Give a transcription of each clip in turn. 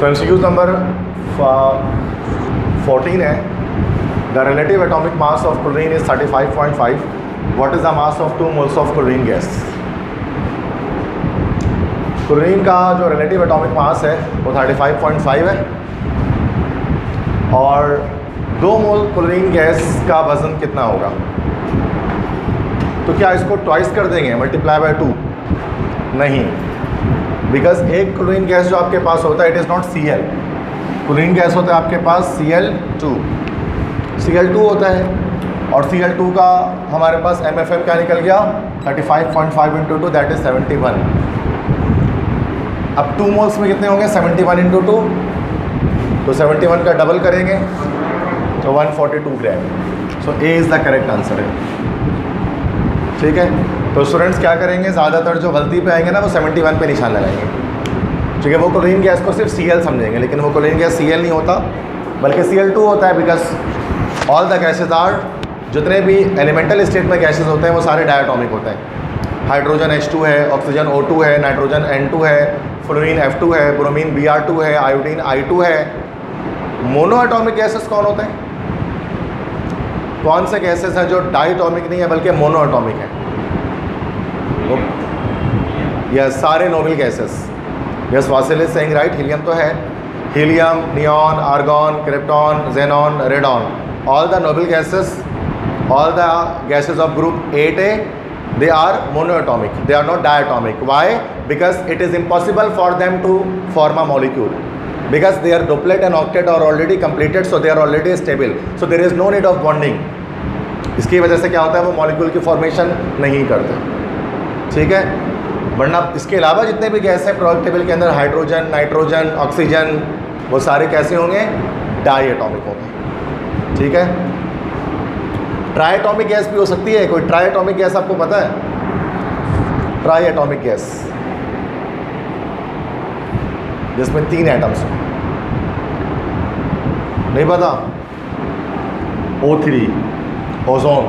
सो MCQ number 14 है, the relative atomic mass of chlorine is 35.5. What is the mass of 2 moles of chlorine gas? Chlorine का जो relative atomic mass है वो 35.5 है और 2 मोल chlorine gas का वज़न कितना होगा? तो क्या इसको ट्वाइस कर देंगे, मल्टीप्लाई बाय 2? नहीं, बिकॉज एक क्लोरीन गैस जो आपके पास होता है it is not Cl. Chlorine gas होता है आपके पास Cl2 होता है और Cl2 का हमारे पास MFM क्या निकल गया? 35.5 इंटू 2 दैट इज़ 71. अब 2 मोल्स में कितने होंगे? 71 इंटू 2, तो 71 का डबल करेंगे तो 142 gram. So A is the correct answer है. ठीक है, तो स्टूडेंट्स क्या करेंगे, ज़्यादातर जो गलती पे आएंगे ना वो 71 पे निशान लगाएंगे. ठीक है, वो क्लोरीन गैस को सिर्फ Cl समझेंगे, लेकिन वो क्लोरीन गैस Cl नहीं होता बल्कि Cl2 होता है. Because all the gases are, जितने भी एलिमेंटल स्टेट में गैसेज होते हैं वो सारे डायटॉमिक होते हैं. हाइड्रोजन H2 है, ऑक्सीजन O2 है, नाइट्रोजन N2 है, फ्लोरीन F2 है, ब्रोमीन Br2 है, आयोडीन I2 है. मोनो एटॉमिक गैसेस कौन होते हैं? कौन से गैसेस हैं जो डाइटॉमिक नहीं है बल्कि मोनो एटॉमिक है? यह सारे noble gases. Yes, Basil is saying right. Helium तो है, helium, neon, argon, krypton, xenon, radon, all the noble gases, all the gases of group 8A, they are monoatomic, they are not diatomic. Why? Because it is impossible for them to form a molecule, because their duplet and octet are already completed, so they are already stable, so there is no need of bonding. इसकी वजह से क्या होता है, वो molecule की formation नहीं करते. ठीक है, वरना इसके अलावा जितने भी गैस हैं प्रोडक्ट टेबल के अंदर, हाइड्रोजन, नाइट्रोजन, ऑक्सीजन, वो सारे कैसे होंगे? डायटॉमिक होंगे. ठीक है, ट्राइएटॉमिक गैस भी हो सकती है. कोई ट्राइएटॉमिक गैस आपको पता है? ट्राइएटॉमिक गैस जिसमें 3 एटम्स हो, नहीं पता? O3, ozone.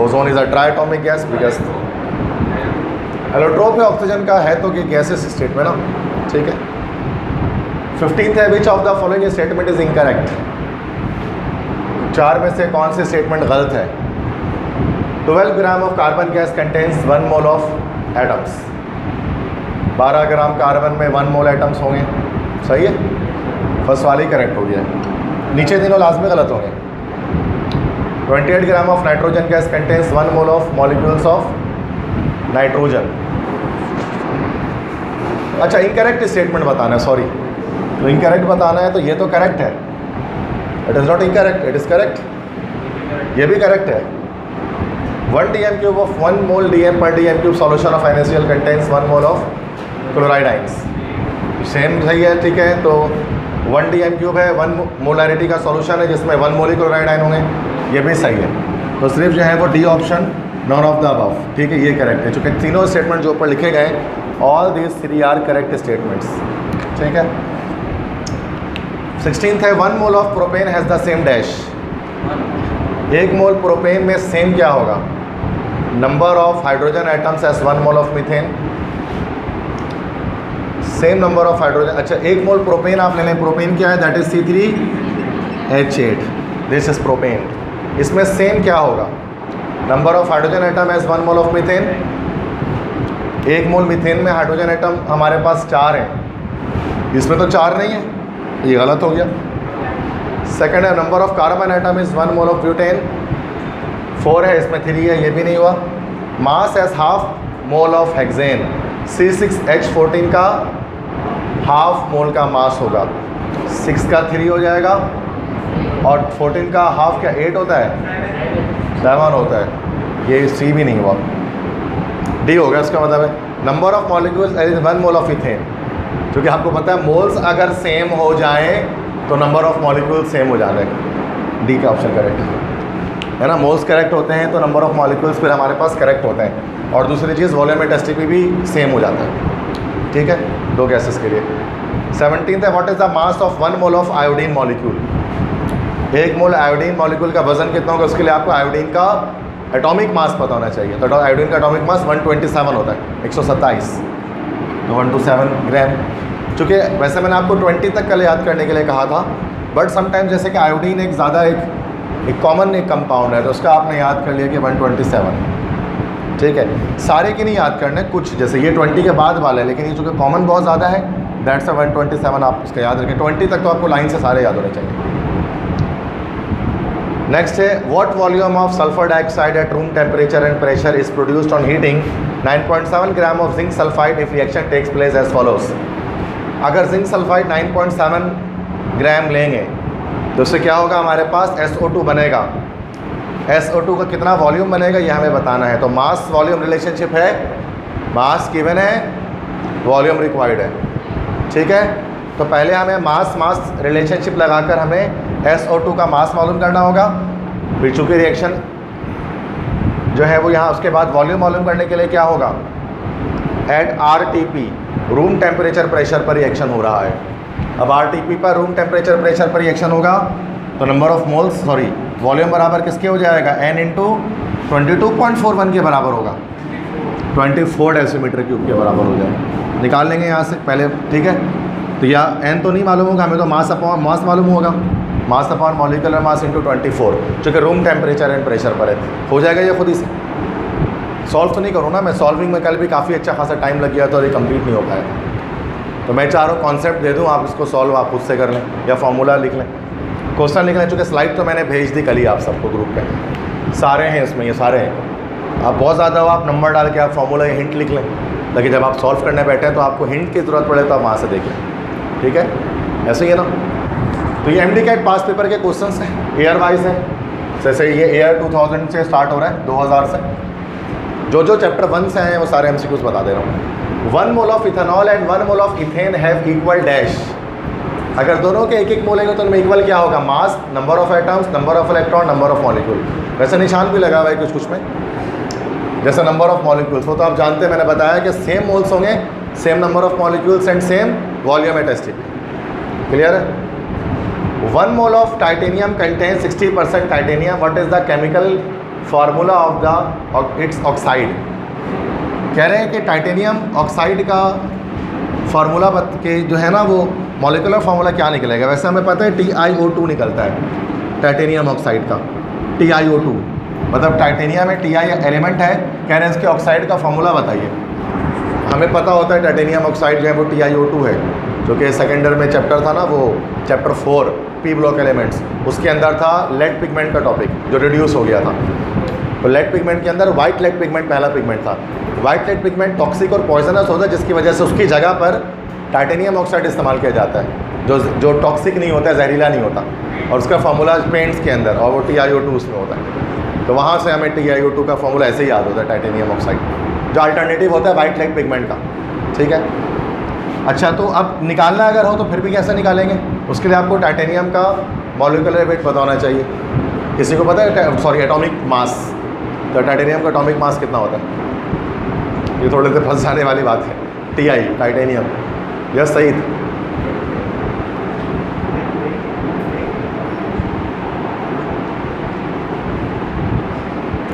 Ozone is a triatomic gas because allotrope है ऑक्सीजन का, है तो कि गैसेस स्टेट में ना. ठीक है, 15th है, which of the following statement is incorrect? 4 में से कौन सी स्टेटमेंट गलत है? 12 gram of carbon gas contains 1 mole of atoms. 12 gram carbon में 1 मोल एटम्स होंगे. सही है, फर्स्ट वाली करेक्ट हो गया. नीचे तीनों लाजमी गलत होंगे. 28 gram of nitrogen gas contains 1 mole of molecules of nitrogen. अच्छा, इनकरेक्ट स्टेटमेंट बताना है, सॉरी. तो इनकरेक्ट बताना है तो ये तो करेक्ट है. It is not incorrect, it is correct. ये भी करेक्ट है. 1 dm³ of 1 mole dm per dm³ solution of NaCl contains 1 mole of chloride ions. Same सही है. ठीक है, तो 1 dm³ है, 1 मोलैरिटी का सॉल्यूशन है जिसमें 1 मोल ही क्लोराइड आइन होंगे. ये भी सही है. तो सिर्फ जो है वो D option, none of the above. ठीक है, ये करेक्ट है, चूँकि तीनों स्टेटमेंट जो ऊपर लिखे गए, all these 3 are correct statements. ठीक है. 16th है, 1 mole of propane has the same dash. 1 mole propane में सेम क्या होगा? Number of hydrogen atoms as 1 mole of methane. Same number of hydrogen. अच्छा, 1 मोल प्रोपेन आप ले लें. प्रोपेन क्या है? That is C3H8. This is propane. इसमें सेम क्या होगा? Number of hydrogen atom as 1 mole of methane. 1 mole methane में हाइड्रोजन एटम हमारे पास 4 हैं, इसमें तो 4 नहीं है, ये गलत हो गया. सेकंड है, number of carbon atom is 1 mole of butane. 4 है, इसमें 3 है, ये भी नहीं हुआ. Mass as half mole of hexane. C6H14 का हाफ मोल का मास होगा. 6 का 3 हो जाएगा और 14 का हाफ क्या 8 होता है? 7 होता है. ये C भी नहीं हुआ, D हो गया. इसका मतलब है number of molecules is 1 mole of ethane. क्योंकि आपको पता है मोल्स अगर सेम हो जाए तो नंबर ऑफ मॉलिक्यूल सेम हो जाता है. डी का ऑप्शन करेक्ट है ना. मोल्स करेक्ट होते हैं तो नंबर ऑफ मॉलिक्यूल्स फिर हमारे पास करेक्ट होते हैं. और दूसरी चीज़ वॉल्यूमेट्रिसिटी भी सेम हो जाता है. ठीक है, 2 गैसेस के लिए. 17th है, what is the mass of 1 mole of iodine molecule. 1 mole iodine molecule का वजन कितना होगा? उसके लिए आपको आयोडीन का एटॉमिक मास पता होना चाहिए. तो आयोडीन का एटॉमिक मास 127 होता है, 127. तो 127 ग्राम. चूँकि वैसे मैंने आपको 20 तक कल याद करने के लिए कहा था, बट समटाइम जैसे कि आयोडीन एक ज़्यादा एक कॉमन एक कंपाउंड है, तो उसका आपने याद कर लिया कि 127, ठीक है। सारे की नहीं याद करने, कुछ जैसे ये 20 के बाद वाला है, लेकिन ये चूँकि कॉमन बहुत ज़्यादा है, दैट्स 127 आप उसका याद रखें। 20 तक तो आपको लाइन से सारे याद होने चाहिए। नेक्स्ट है, what volume of sulphur dioxide at room temperature and pressure is produced on heating 9.7 gram of zinc sulphide if reaction takes place as follows. अगर जिंक सल्फाइड 9.7 ग्राम लेंगे तो उससे क्या होगा, हमारे पास SO2 बनेगा। SO2 का कितना वॉल्यूम बनेगा ये हमें बताना है। तो मास वॉल्यूम रिलेशनशिप है, मास गिवन है, वॉल्यूम रिक्वायर्ड है, ठीक है। तो पहले हमें मास रिलेशनशिप लगाकर हमें SO2 का मास मालूम करना होगा। फिर चूँकि रिएक्शन जो है वो यहाँ उसके बाद वॉल्यूम मालूम करने के लिए क्या होगा, at RTP room temperature pressure पर रिएक्शन हो रहा है। अब RTP पर रूम टेम्परेचर प्रेशर पर रिएक्शन होगा तो नंबर ऑफ मोल्स वॉल्यूम बराबर किसके हो जाएगा, N × 22.41 के बराबर होगा, 24 डेसीमीटर क्यूब के बराबर हो जाएगा। निकाल लेंगे यहाँ से पहले, ठीक है। तो या N तो नहीं मालूम होगा हमें, तो मास मालूम होगा, मास अपॉन मॉलिक्यूलर मास × 24, चूँकि रूम टेम्परेचर एंड प्रेशर पर है, हो जाएगा ये खुद ही से। सॉल्व तो नहीं करूँ ना मैं, सॉल्विंग में कल भी काफ़ी अच्छा खासा टाइम लग गया था और ये कंप्लीट नहीं हो पाया। तो मैं चाह रहा हूँ कॉन्सेप्ट दे दूँ, आप इसको सॉल्व आप खुद से कर लें या फॉर्मूला लिख लें, क्वेश्चन लिख लें। चूँकि स्लाइड तो मैंने भेज दी कल ही आप सबको ग्रुप पे, सारे हैं इसमें, ये सारे हैं। आप बहुत ज़्यादा हो, आप नंबर डाल के आप फॉर्मूला या हिंट लिख लें, लेकिन जब आप सॉल्व करने बैठे हैं तो आपको हिंट की ज़रूरत पड़े तो आप वहाँ से देख लें, ठीक है। ऐसे ही है ना। तो ये MD कैट पास पेपर के क्वेश्चंस हैं, ईयर वाइज है। जैसे ये ईयर 2000 से स्टार्ट हो रहा है, 2000 से। जो चैप्टर 1 से हैं वो सारे MCQs बता दे रहा हूँ। 1 mole of ethanol and 1 mole of ethane have equal dash. अगर दोनों के एक मोल है तो उनमें इक्वल क्या होगा, mass, number of atoms, number of electron, number of molecule. वैसे निशान भी लगा हुआ है कुछ में, जैसे नंबर ऑफ मॉलिक्यूल्स, वो तो आप जानते हैं, मैंने बताया कि सेम मोल्स होंगे, same number of molecules and same volume at STP। Clear है। 1 mole of titanium contain 60% titanium. What is the chemical formula of the it's oxide. कह रहे हैं कि टाइटेनियम ऑक्साइड का फार्मूला के जो है ना वो मॉलिक्यूलर फार्मूला क्या निकलेगा। वैसे हमें पता है TiO2 निकलता है टाइटेनियम ऑक्साइड का, TiO2 मतलब टाइटेनियम में Ti एलिमेंट है, कह रहे हैं इसके ऑक्साइड का फार्मूला बताइए। हमें पता होता है टाइटेनियम ऑक्साइड जो है वो TiO2 है, जो कि सेकेंड ईयर में चैप्टर था ना, वो चैप्टर 4 P ब्लॉक एलिमेंट्स, उसके अंदर था लेड पिगमेंट का टॉपिक जो रिड्यूस हो गया था। तो लेड पिगमेंट के अंदर वाइट लेड पिगमेंट पहला पिगमेंट था। वाइट लेड पिगमेंट टॉक्सिक और पॉइजनस होता है, जिसकी वजह से उसकी जगह पर टाइटेनियम ऑक्साइड इस्तेमाल किया जाता है, जो टॉक्सिक नहीं होता है, जहरीला नहीं होता, और उसका फार्मूला पेंट्स के अंदर, और वो TiO2 उसमें होता है। तो वहाँ से हमें TiO2 का फार्मूला ऐसे ही याद होता है, टाइटेनियम ऑक्साइड, जो अल्टरनेटिव होता है वाइट लेड पिगमेंट का, ठीक है। अच्छा, तो अब निकालना अगर हो तो फिर भी कैसे निकालेंगे, उसके लिए आपको टाइटेनियम का मॉलिक्यूलर वेट पता होना चाहिए। किसी को पता है, एटॉमिक मास, तो टाइटेनियम का एटॉमिक मास कितना होता है? ये थोड़े से फंस जाने वाली बात है। Ti टाइटेनियम, यस सही।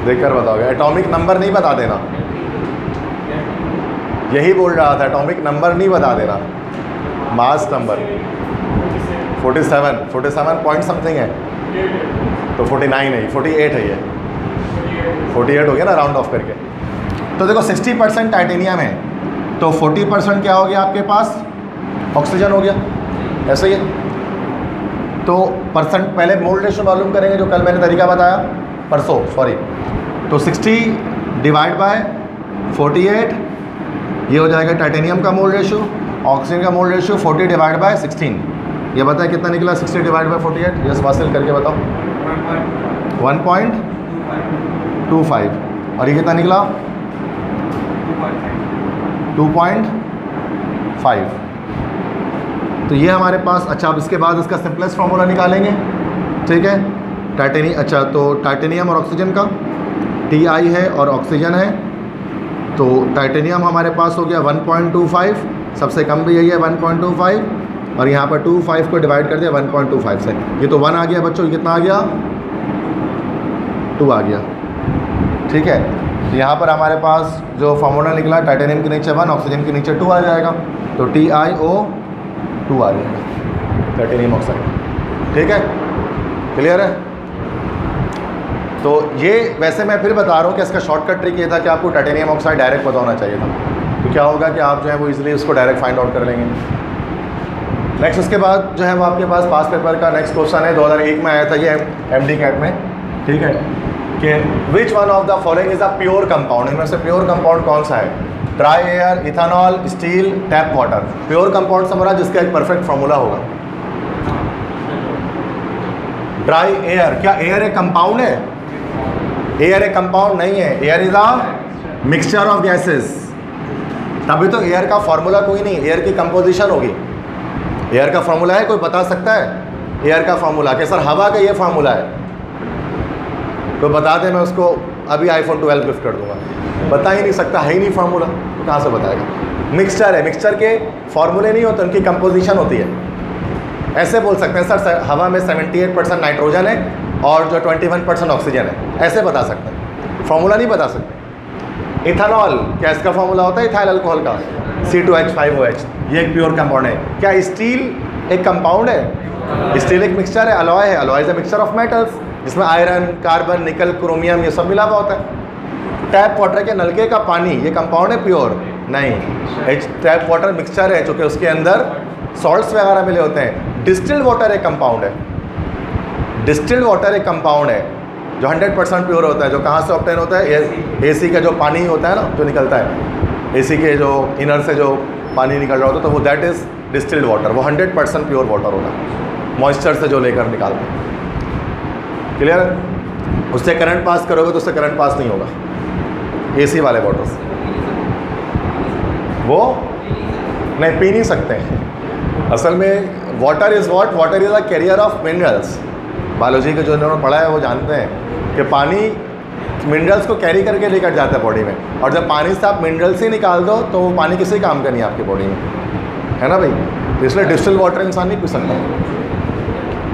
देखकर बताओगे, एटॉमिक नंबर नहीं बता देना, यही बोल रहा था, एटॉमिक नंबर नहीं बता देना, मास नंबर 47 पॉइंट समथिंग है, तो 49 है, 48 है, ये 48 हो गया ना राउंड ऑफ करके। तो देखो 60% टाइटेनियम है, तो 40% क्या हो गया आपके पास, ऑक्सीजन हो गया, ऐसे ही है। तो परसेंट पहले मोल रेशो मालूम करेंगे, जो कल मैंने तरीका बताया परसों, तो 60 डिवाइड बाय 48, ये हो जाएगा टाइटेनियम का मोल रेशो। ऑक्सीजन का मोल रेशो 40 डिवाइड बाय 16, ये बताया कितना निकला, 60 डिवाइड बाय 48। यस वासिल करके बताओ, 1.25, और ये कितना निकला, 2.5। तो ये हमारे पास। अच्छा, अब इसके बाद इसका सिंपलेस्ट फार्मूला निकालेंगे, ठीक है। टाइटेनियम, अच्छा तो टाइटेनियम और ऑक्सीजन का Ti है और ऑक्सीजन है, तो टाइटेनियम हमारे पास हो गया 1.25, सबसे कम भी यही है 1.25, और यहाँ पर 25 को डिवाइड कर दिया 1.25 से, ये तो 1 आ गया बच्चों, ये कितना आ गया, 2 आ गया, ठीक है। तो यहाँ पर हमारे पास जो फार्मूला निकला, टाइटेनियम के नीचे 1, ऑक्सीजन के नीचे 2 आ जाएगा, तो TiO 2 आ रही है टाइटेनियम ऑक्साइड। ठीक है, क्लियर है। तो ये वैसे मैं फिर बता रहा हूँ कि इसका शॉर्टकट ट्रिक ये था कि आपको टाइटेनियम ऑक्साइड डायरेक्ट पता होना चाहिए था, तो क्या होगा कि आप जो है वो इजीली उसको डायरेक्ट फाइंड आउट कर लेंगे। नेक्स्ट उसके बाद जो है वो आपके पास पास पेपर का नेक्स्ट क्वेश्चन है, 2001 में आया था ये MD कैट में। ठीक है, कि which one of the following is a pure compound, इनमें से प्योर कंपाउंड कौन सा है? Dry air, ethanol, steel, tap water. Pure compound से हमारा जिसका एक परफेक्ट फॉर्मूला होगा। ड्राई एयर, क्या एयर एक कंपाउंड है? एयर एक कंपाउंड नहीं है, air is a mixture of gases. तभी तो एयर का फॉर्मूला कोई नहीं, एयर की कंपोजिशन होगी। एयर का फॉर्मूला है, कोई बता सकता है एयर का फॉर्मूला? कि सर हवा का ये फॉर्मूला है, तो बता दे, मैं उसको अभी iPhone 12 गिफ्ट कर दूंगा। बता ही नहीं सकता, है ही नहीं फार्मूला, तो कहाँ से बताएगा? मिक्सचर है, मिक्सचर के फॉर्मूले नहीं होते, उनकी कंपोजिशन होती है। ऐसे बोल सकते हैं सर हवा में 78% नाइट्रोजन है और जो 21% ऑक्सीजन है, ऐसे बता सकते हैं, फार्मूला नहीं बता सकते। इथेनॉल, क्या इसका फार्मूला होता है इथाइल अल्कोहल का? C2H5OH, ये एक प्योर कंपाउंड है। क्या स्टील एक कंपाउंड है? स्टील एक मिक्सचर है, अलॉय है। Alloy is a mixture of metals जिसमें आयरन, कार्बन, निकल, क्रोमियम ये सब मिला हुआ होता है। टैप वाटर के नलके का पानी ये कंपाउंड है प्योर? नहीं, टैप वाटर मिक्सचर है, चूँकि उसके अंदर सॉल्ट्स वगैरह मिले होते हैं। डिस्टिल्ड वाटर एक कंपाउंड है, डिस्टिल्ड वाटर एक कंपाउंड है जो 100% प्योर होता है। जो कहाँ से ऑब्टेन होता है? AC का जो पानी होता है ना, जो निकलता है AC के जो इनर से जो पानी निकल रहा होता है, तो वो दैट इज़ डिस्टिल्ड वाटर। वो 100% प्योर वाटर होता है, मॉइस्चर से जो लेकर निकालते हैं। क्लियर है? उससे करंट पास करोगे तो उससे करंट पास नहीं होगा AC वाले वाटर से, वो नहीं पी नहीं सकते हैं। असल में water is what? Water is a carrier of minerals. Biology के जो इन्होंने पढ़ा है वो जानते हैं कि पानी मिनरल्स को कैरी करके लेकर जाता है बॉडी में, और जब पानी से आप मिनरल्स ही निकाल दो तो वो पानी किसी काम का नहीं है आपकी बॉडी में, है ना भाई? तो इसलिए डिस्टिल्ड वाटर इंसान नहीं पी सकता।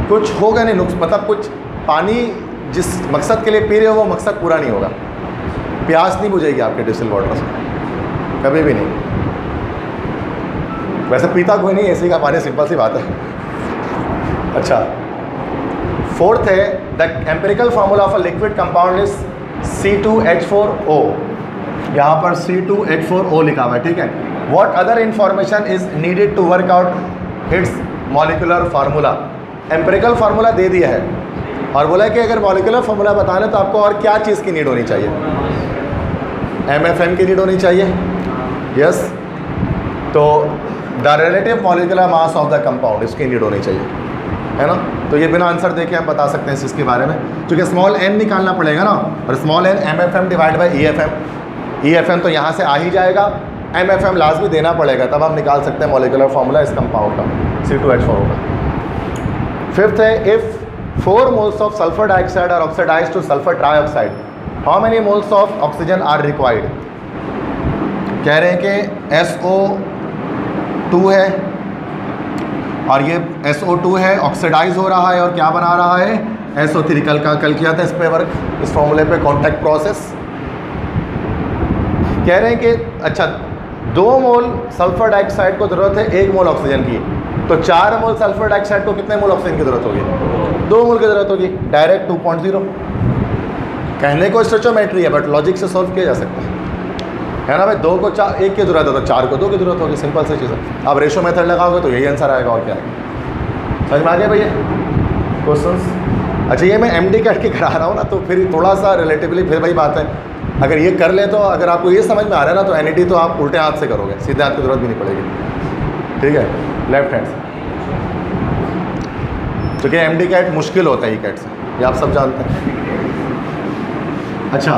कुछ होगा नहीं नुक्स, मतलब कुछ पानी जिस मकसद के लिए पी रहे हो वो मकसद पूरा नहीं होगा। प्यास नहीं बुझेगी आपके डिस्टिल्ड वाटर से, कभी भी नहीं। वैसे पीता कोई नहीं AC का पानी, सिंपल सी बात है। अच्छा, फोर्थ है the empirical formula of a liquid compound is C2H4O। यहाँ पर C2H4O लिखा हुआ है, ठीक है। What other information is needed to work out its molecular formula? Empirical formula दे दिया है और बोला है कि अगर मॉलिक्यूलर फार्मूला बताना है तो आपको और क्या चीज़ की नीड होनी चाहिए? MFM की नीड होनी चाहिए, यस। तो the relative molecular mass of the compound, इसकी नीड होनी चाहिए, है ना। तो ये बिना आंसर देखे आप बता सकते हैं इस चीज़ के बारे में, क्योंकि स्मॉल n निकालना पड़ेगा ना, और small n MFM divide by EFM। EFM तो यहाँ से आ ही जाएगा, MFM लास्ट भी देना पड़ेगा, तब आप निकाल सकते हैं मॉलिक्यूलर फार्मूला इस कंपाउंड का, C2H4O का। फिफ्थ है if 4 moles of sulfur dioxide are oxidized to sulfur trioxide, how many moles of oxygen are required? कह रहे हैं कि SO2 है और ये SO2 है, ऑक्सीडाइज हो रहा है और क्या बना रहा है? SO3। कल किया था इस पे वर्क, इस फॉर्मूले पे, कॉन्टैक्ट प्रोसेस। कह रहे हैं कि अच्छा 2 मोल सल्फर डाइऑक्साइड को ज़रूरत है 1 मोल ऑक्सीजन की, तो 4 मोल सल्फर डाइऑक्साइड को कितने मोल ऑक्सीजन की ज़रूरत होगी? 2 मोल की ज़रूरत होगी, डायरेक्ट 2.0। कहने को स्टोइचियोमेट्री है बट लॉजिक से सॉल्व किया जा सकता है ना भाई। 2 को 1 की ज़रूरत है तो 4 को 2 की ज़रूरत होगी, सिंपल सी चीज़ है। आप रेशो मेथड लगाओगे तो यही आंसर आएगा, और क्या आएगा? समझ में आ गया भैया क्वेश्चंस? अच्छा, ये मैं MD कैट के करा रहा हूँ ना, तो फिर थोड़ा सा रिलेटिवली फिर वही बात है, अगर ये कर ले तो, अगर आपको ये समझ में आ रहा है ना, तो NET तो आप उल्टे हाथ से करोगे, सीधे हाथ की ज़रूरत भी नहीं पड़ेगी, ठीक है, लेफ्ट हैंड से। क्योंकि MD कैट मुश्किल होता है कैट से, ये आप सब जानते हैं। अच्छा,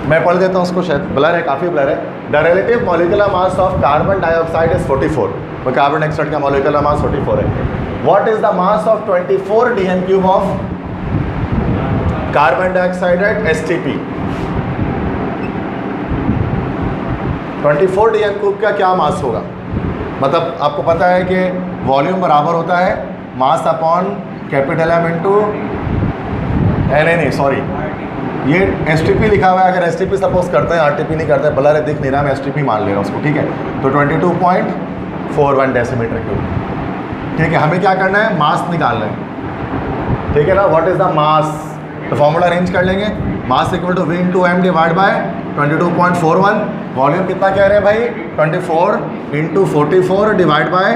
मैं पढ़ देता हूँ उसको, शायद ब्लर है, काफ़ी ब्लर है। The relative molecular mass of carbon dioxide is 44, तो कार्बन डाइऑक्साइड का मॉलिक्यूलर मास 44 है। What is the mass of 24 DN³ of carbon dioxide eight STP? 24 DN³ का क्या मास होगा? मतलब आपको पता है कि वॉल्यूम बराबर होता है mass upon capital M into नहीं सॉरी, ये STP लिखा हुआ है। अगर STP सपोज करते हैं, RTP नहीं करते, ब्लर है दिख नहीं रहा, मैं STP मान ले रहा हूँ उसको, ठीक है। तो 41 डेसीमीटर क्यूब। ठीक है, हमें क्या करना है, मास निकालना है। ठीक है ना, व्हाट इज द मास, तो फॉर्मूला अरेंज कर लेंगे, mass equal to V/m divide by 22.41। Volume कितना कह रहे हैं भाई, 24 × 44 डिवाइड बाय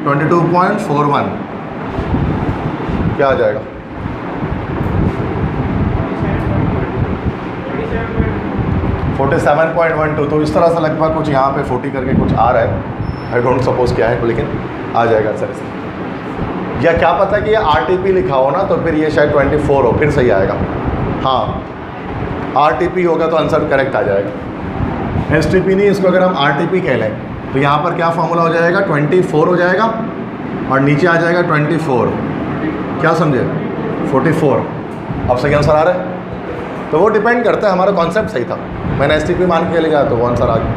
22.41, क्या आ जाएगा, 47.12। तो इस तरह से लगभग कुछ यहाँ पे 40 करके कुछ आ रहा है, आई डोंट सपोज क्या है, लेकिन आ जाएगा सर इसमें। या क्या पता कि ये RTP लिखा हो ना, तो फिर ये शायद 24 हो, फिर सही आएगा। हाँ, RTP होगा तो आंसर करेक्ट आ जाएगा। STP नहीं, इसको अगर हम RTP कह लें तो यहाँ पर क्या फॉर्मूला हो जाएगा, 24 हो जाएगा और नीचे आ जाएगा 24, क्या समझे, 44। अब सही आंसर आ रहा है। तो वो डिपेंड करता है, हमारा कॉन्सेप्ट सही था, मैंने STP मान के लिया तो वो आंसर आ गया।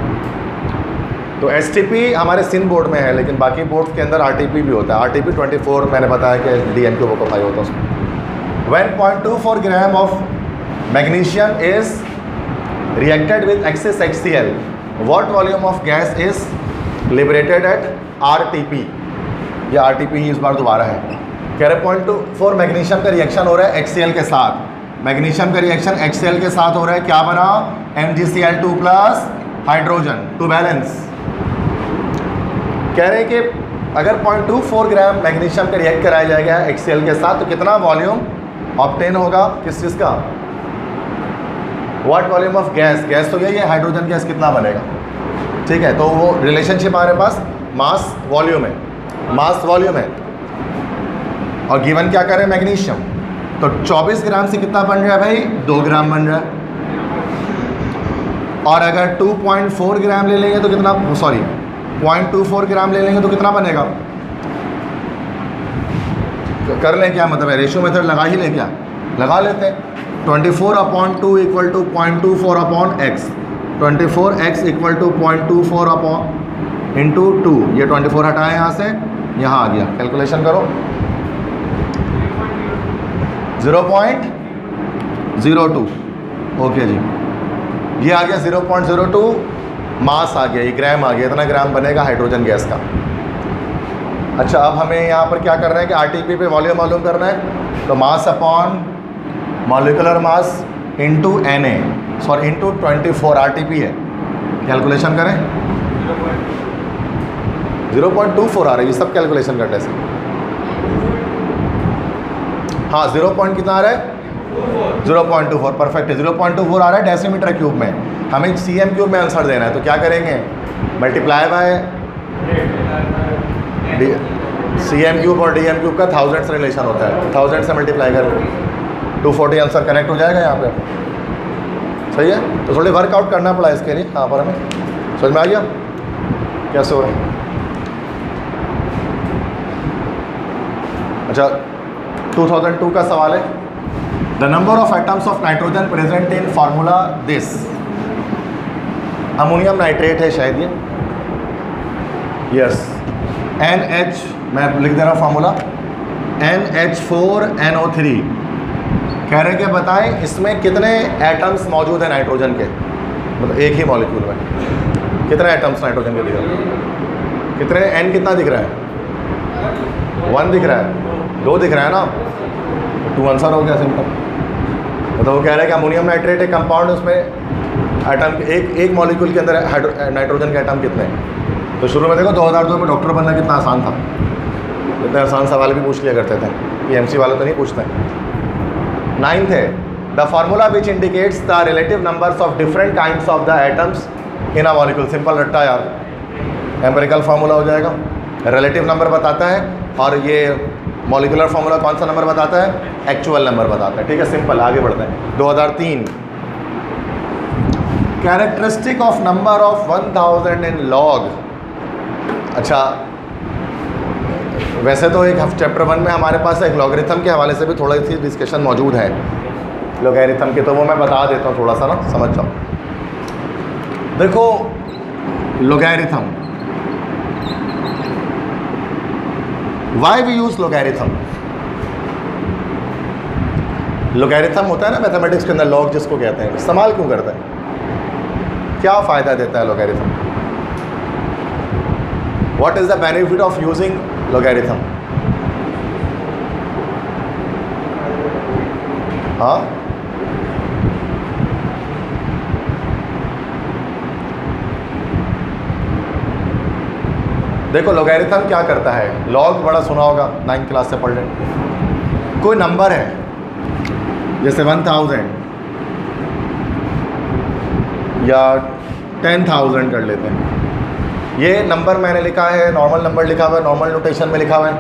तो STP हमारे सिन बोर्ड में है, लेकिन बाकी बोर्ड के अंदर RTP भी होता है। RTP 24 मैंने बताया कि DMQ वोकोफाई होता है उसमें। 1.24 gram of magnesium is reacted with excess HCl, what volume of gas is liberated at RTP। या RTP ही इस बार दोबारा है, कह रहे 0.24 मैग्नीशियम का रिएक्शन हो रहा है HCl के साथ। मैग्नीशियम का रिएक्शन HCl के साथ हो रहा है, क्या बना, MgCl2 plus hydrogen to balance. कह रहे हैं कि अगर 0.24 ग्राम मैग्नीशियम का रिएक्ट कराया जाएगा HCl के साथ तो कितना वॉल्यूम ऑब्टेन होगा, किस चीज़ का, what volume of gas, gas तो यही है, हाइड्रोजन गैस कितना बनेगा। ठीक है, तो वो रिलेशनशिप हमारे पास मास वॉल्यूम है, मास वॉल्यूम है, और गिवन क्या करें, मैग्नीशियम। तो 24 ग्राम से कितना बन रहा है भाई, 2 ग्राम बन रहा है। और अगर 2.4 ग्राम ले लेंगे तो कितना, सॉरी 0.24 ग्राम ले लेंगे तो कितना बनेगा, तो कर लें क्या, मतलब है रेशियो मेथड लगा ही लें क्या, लगा लेते हैं। 24/2 equal to 0.24/x, 24x equal to 0.24 into 2, ये 24 हटाएं यहाँ से, यहाँ आ गया, कैलकुलेशन करो, 0.02। ओके जी, ये आ गया 0.02 मास आ गया, ये ग्राम आ गया, इतना ग्राम बनेगा हाइड्रोजन गैस का। अच्छा, अब हमें यहाँ पर क्या करना है कि RTP पे वॉल्यूम मालूम करना है, तो mass upon molecular mass into Na, sorry into 24 RTP है, कैलकुलेशन करें, 0.24 आ रही है, सब कैलकुलेशन करने से। हाँ, 0. कितना आ रहा है, 0.24, परफेक्ट है, 0.24 आ रहा है डेसीमीटर क्यूब में। हमें CM क्यूब में आंसर देना है, तो क्या करेंगे, मल्टीप्लाई बाय CM क्यूब और DM क्यूब का 1000 से रिलेशन होता है, 1000 से मल्टीप्लाई करें, 240 आंसर कनेक्ट हो जाएगा यहाँ पे। सही है, तो थोड़ी वर्कआउट करना पड़ा इसके लिए, यहाँ पर हमें समझ में आ गया कैसे हो रहा है। अच्छा, 2002 का सवाल है, the number of atoms of nitrogen present in formula this, ammonium nitrate है शायद ये, यस, NH, मैं लिख दे रहा हूँ फार्मूला, NH4NO3। कह रहे हैं कि बताएं इसमें कितने एटम्स मौजूद हैं नाइट्रोजन के, मतलब एक ही मॉलिक्यूल में कितने एटम्स नाइट्रोजन के दिख रहे हैं, कितने, N कितना दिख रहा है, 1 दिख रहा है, 2 दिख रहा है ना, 2 आंसर हो गया सिंपल। मतलब वो कह रहा है कि अमोनियम नाइट्रेट एक कंपाउंड, उसमें एटम एक मॉलिक्यूल के अंदर नाइट्रोजन के एटम कितने हैं। तो शुरू में देखो 2002 में डॉक्टर बनना कितना आसान था, इतने आसान सवाल भी पूछ लिया करते थे, ये MC वाले तो नहीं पूछते। 9th है, the formula which indicates the relative numbers of different kinds of the atoms in a molecule. Simple रट्टा यार, एम्पिरिकल फार्मूला हो जाएगा, रिलेटिव नंबर बताता है, और ये मॉलिकुलर फार्मूला कौन सा नंबर बताता है, एक्चुअल नंबर बताता है। ठीक है, सिंपल, आगे बढ़ते हैं। 2003, characteristic of number of 1000 in log. अच्छा, वैसे तो एक चैप्टर 1 में हमारे पास एक लॉगरिथम के हवाले से भी थोड़ी सी डिस्कशन मौजूद है, लॉगरिथम के, तो वो मैं बता देता हूँ थोड़ा सा ना, समझ जाओ। देखो logarithm, why we use logarithm, logarithm होता है ना मैथमेटिक्स के अंदर, लॉग जिसको कहते हैं, इस्तेमाल क्यों करते हैं, क्या फ़ायदा देता है logarithm. What is the benefit of using logarithm? हाँ, देखो लॉगरिथम क्या करता है, लॉग बड़ा सुना होगा, 9th क्लास से पढ़ लें। कोई नंबर है जैसे 1000 या 10,000 कर लेते हैं। ये नंबर मैंने लिखा है, नॉर्मल नंबर लिखा हुआ है, नॉर्मल नोटेशन में लिखा हुआ है।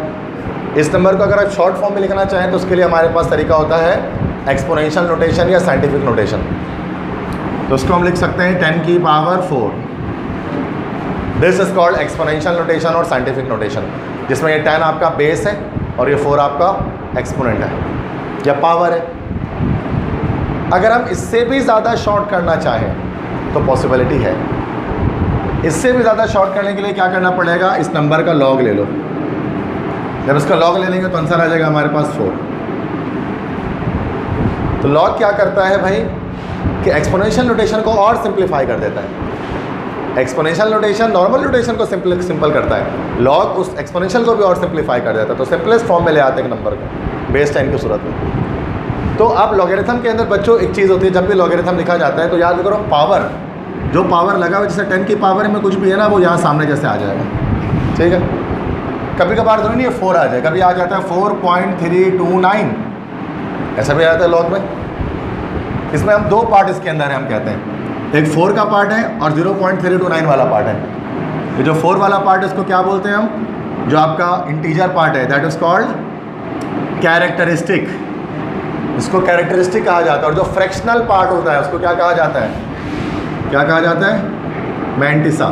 इस नंबर को अगर आप शॉर्ट फॉर्म में लिखना चाहें तो उसके लिए हमारे पास तरीका होता है एक्सपोनेंशियल नोटेशन या साइंटिफिक नोटेशन। तो उसको हम लिख सकते हैं 10 की power 4। This is called exponential notation और साइंटिफिक नोटेशन, जिसमें ये 10 आपका बेस है और ये 4 आपका एक्सपोनेंट है या पावर है। अगर हम इससे भी ज़्यादा शॉर्ट करना चाहें तो पॉसिबिलिटी है। इससे भी ज़्यादा शॉर्ट करने के लिए क्या करना पड़ेगा, इस नंबर का लॉग ले लो। जब इसका लॉग ले लेंगे तो आंसर आ जाएगा हमारे पास 4। तो लॉग क्या करता है भाई कि एक्सपोनेंशियल नोटेशन को और सिंप्लीफाई कर देता है। एक्सपोनेंशियल नोटेशन नॉर्मल नोटेशन को सिंपल करता है, लॉग उस एक्सपोनेंशियल को भी और सिंप्लीफाई कर देता है। तो सिंपलेस्ट फॉर्म में ले आते हैं नंबर को बेस 10 की सूरत में। तो अब लॉगरिथम के अंदर बच्चों एक चीज़ होती है, जब भी लॉगरिथम लिखा जाता है तो याद करो पावर, जो पावर लगा हुआ जैसे 10 की पावर में कुछ भी है ना वो यहाँ सामने जैसे आ जाएगा, ठीक है। कभी कभार तो नहीं 4 आ जाए, कभी आ जाता है 4.329, ऐसा भी आता है लॉग में। इसमें हम 2 पार्ट इसके अंदर है, हम कहते हैं एक 4 का पार्ट है और 0.329 वाला पार्ट है। ये जो 4 वाला पार्ट है इसको क्या बोलते हैं हम, जो आपका इंटीजर पार्ट है दैट इज़ कॉल्ड कैरेक्टरिस्टिक, इसको कैरेक्टरिस्टिक कहा जाता है। और जो फ्रैक्शनल पार्ट होता है उसको क्या कहा जाता है, क्या कहा जाता है, मैंटिसा।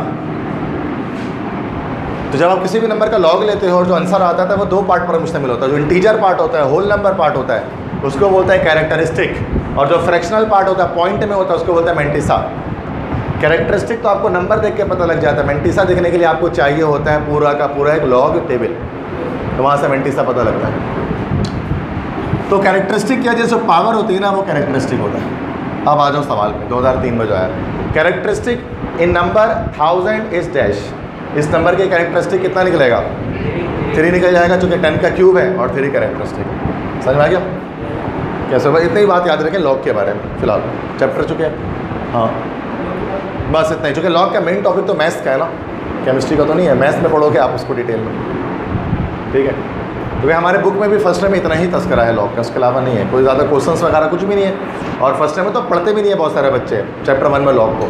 तो जब आप किसी भी नंबर का लॉग लेते हो और जो आंसर आता है वो 2 पार्ट पर मुश्तमिल होता है। जो इंटीजर पार्ट होता है, होल नंबर पार्ट होता है, उसको बोलता है कैरेक्टरिस्टिक, और जो फ्रैक्शनल पार्ट होता है पॉइंट में होता है उसको बोलता है मैंटिसा। कैरेक्टरिस्टिक तो आपको नंबर देख के पता लग जाता है, मैंटिसा देखने के लिए आपको चाहिए होता है पूरा का पूरा एक लॉग टेबल, तो वहाँ से मैंटिसा पता लगता है। तो कैरेक्टरिस्टिक क्या, जैसे पावर होती है ना वो कैरेक्टरिस्टिक होता है। अब आ जाओ सवाल पे, 2003 में जो आया characteristic in number 1000 is dash. इस नंबर के कैरेक्टरिस्टिक कितना निकलेगा, 3 निकल जाएगा, चूँकि 10 का क्यूब है और 3 कैरेक्टरिस्टिक। समझ में आ गया कैसे भाई? इतनी बात याद रखें लॉग के बारे में, फिलहाल चैप्टर चुके हैं। हाँ बस इतना ही, चूँकि लॉग का मेन टॉपिक तो मैथ्स का है ना, केमिस्ट्री का तो नहीं है। मैथ्स में पढ़ोगे आप उसको डिटेल में, ठीक है। क्योंकि हमारे बुक में भी फर्स्ट टाइम में इतना ही तस्करा है लॉग का, उसके अलावा नहीं है कोई ज़्यादा क्वेश्चंस वगैरह कुछ भी नहीं है। और फर्स्ट टाइम में तो पढ़ते भी नहीं है बहुत सारे बच्चे चैप्टर 1 में लॉग को।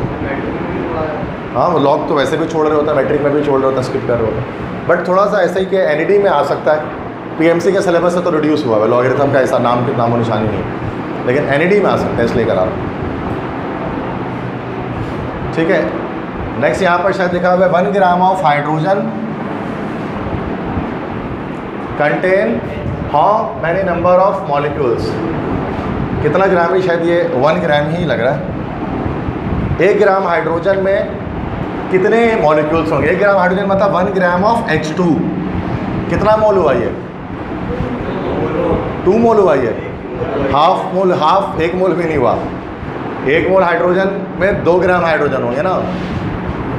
हाँ वो लॉग तो वैसे भी छोड़ रहे होते हैं, मैट्रिक में भी छोड़ रहे होते हैं, स्किप कर रहे होते हैं। बट थोड़ा सा ऐसा ही कि एनईडी में आ सकता है, पीएमसी के सिलेबस से तो रिड्यूस हुआ है लॉगरिथम का, ऐसा नाम की नामो निशानी नहीं है, लेकिन एनईडी में आ सकता है, इसलिए करा रहा हूँ, ठीक है। नेक्स्ट यहाँ पर शायद लिखा हुआ है 1 gram of hydrogen contain how many number of molecules. कितना ग्राम है, शायद ये 1 ग्राम ही लग रहा है। 1 ग्राम हाइड्रोजन में कितने मॉलिक्यूल्स होंगे? 1 ग्राम हाइड्रोजन मतलब 1 ग्राम ऑफ H2, कितना मोल हुआ ये, 2 मोल हुआ ये, हाफ मोल, हाफ 1 मोल भी नहीं हुआ। 1 मोल हाइड्रोजन में 2 ग्राम हाइड्रोजन होंगे ना।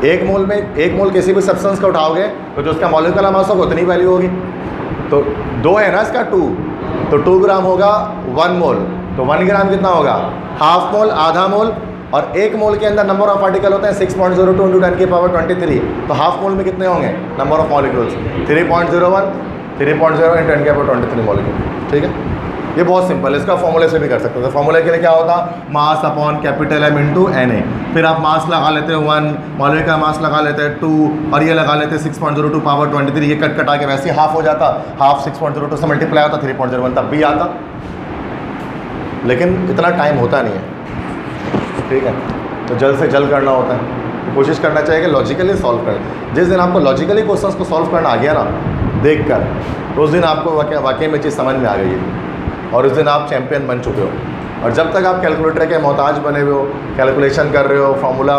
1 मोल में 1 मोल किसी भी सब्सटेंस का उठाओगे तो जो उसका मॉलिक्यूलर मास होगा उतनी वैल्यू होगी। तो 2 है ना इसका 2, तो 2 ग्राम होगा 1 मोल, तो 1 ग्राम कितना होगा, हाफ मोल, आधा मोल। और 1 मोल के अंदर नंबर ऑफ पार्टिकल होते हैं 6.02 × 10 की पावर 23, तो हाफ मोल में कितने होंगे नंबर ऑफ मॉलिक्यूल्स, 3.01, 3.0 × 10 की पावर 23 मॉलिक्यूल, ठीक है। ये बहुत सिंपल है, इसका फॉर्मूले से भी कर सकते हैं। तो फॉर्मूले के लिए क्या होता, mass upon capital M × Na। फिर आप मास लगा लेते हैं 1, मॉलिक्यूल का मास लगा लेते हैं 2, और ये लगा लेते हैं 6.02 पावर 23, ये कट कटा के वैसे ही हाफ हो जाता, हाफ 6.02 से मल्टीप्लाई होता 3.01, तब भी आता, लेकिन इतना टाइम होता नहीं है, ठीक है। तो जल्द से जल्द करना होता है, कोशिश करना चाहिए कि लॉजिकली सॉल्व करें। जिस दिन आपको लॉजिकली क्वेश्चंस को सॉल्व करना आ गया ना देखकर, तो उस दिन आपको वाकई में चीज़ समझ में आ गई है और उस दिन आप चैम्पियन बन चुके हो। और जब तक आप कैलकुलेटर के मोहताज बने हुए हो, कैलकुलेशन कर रहे हो, फार्मूला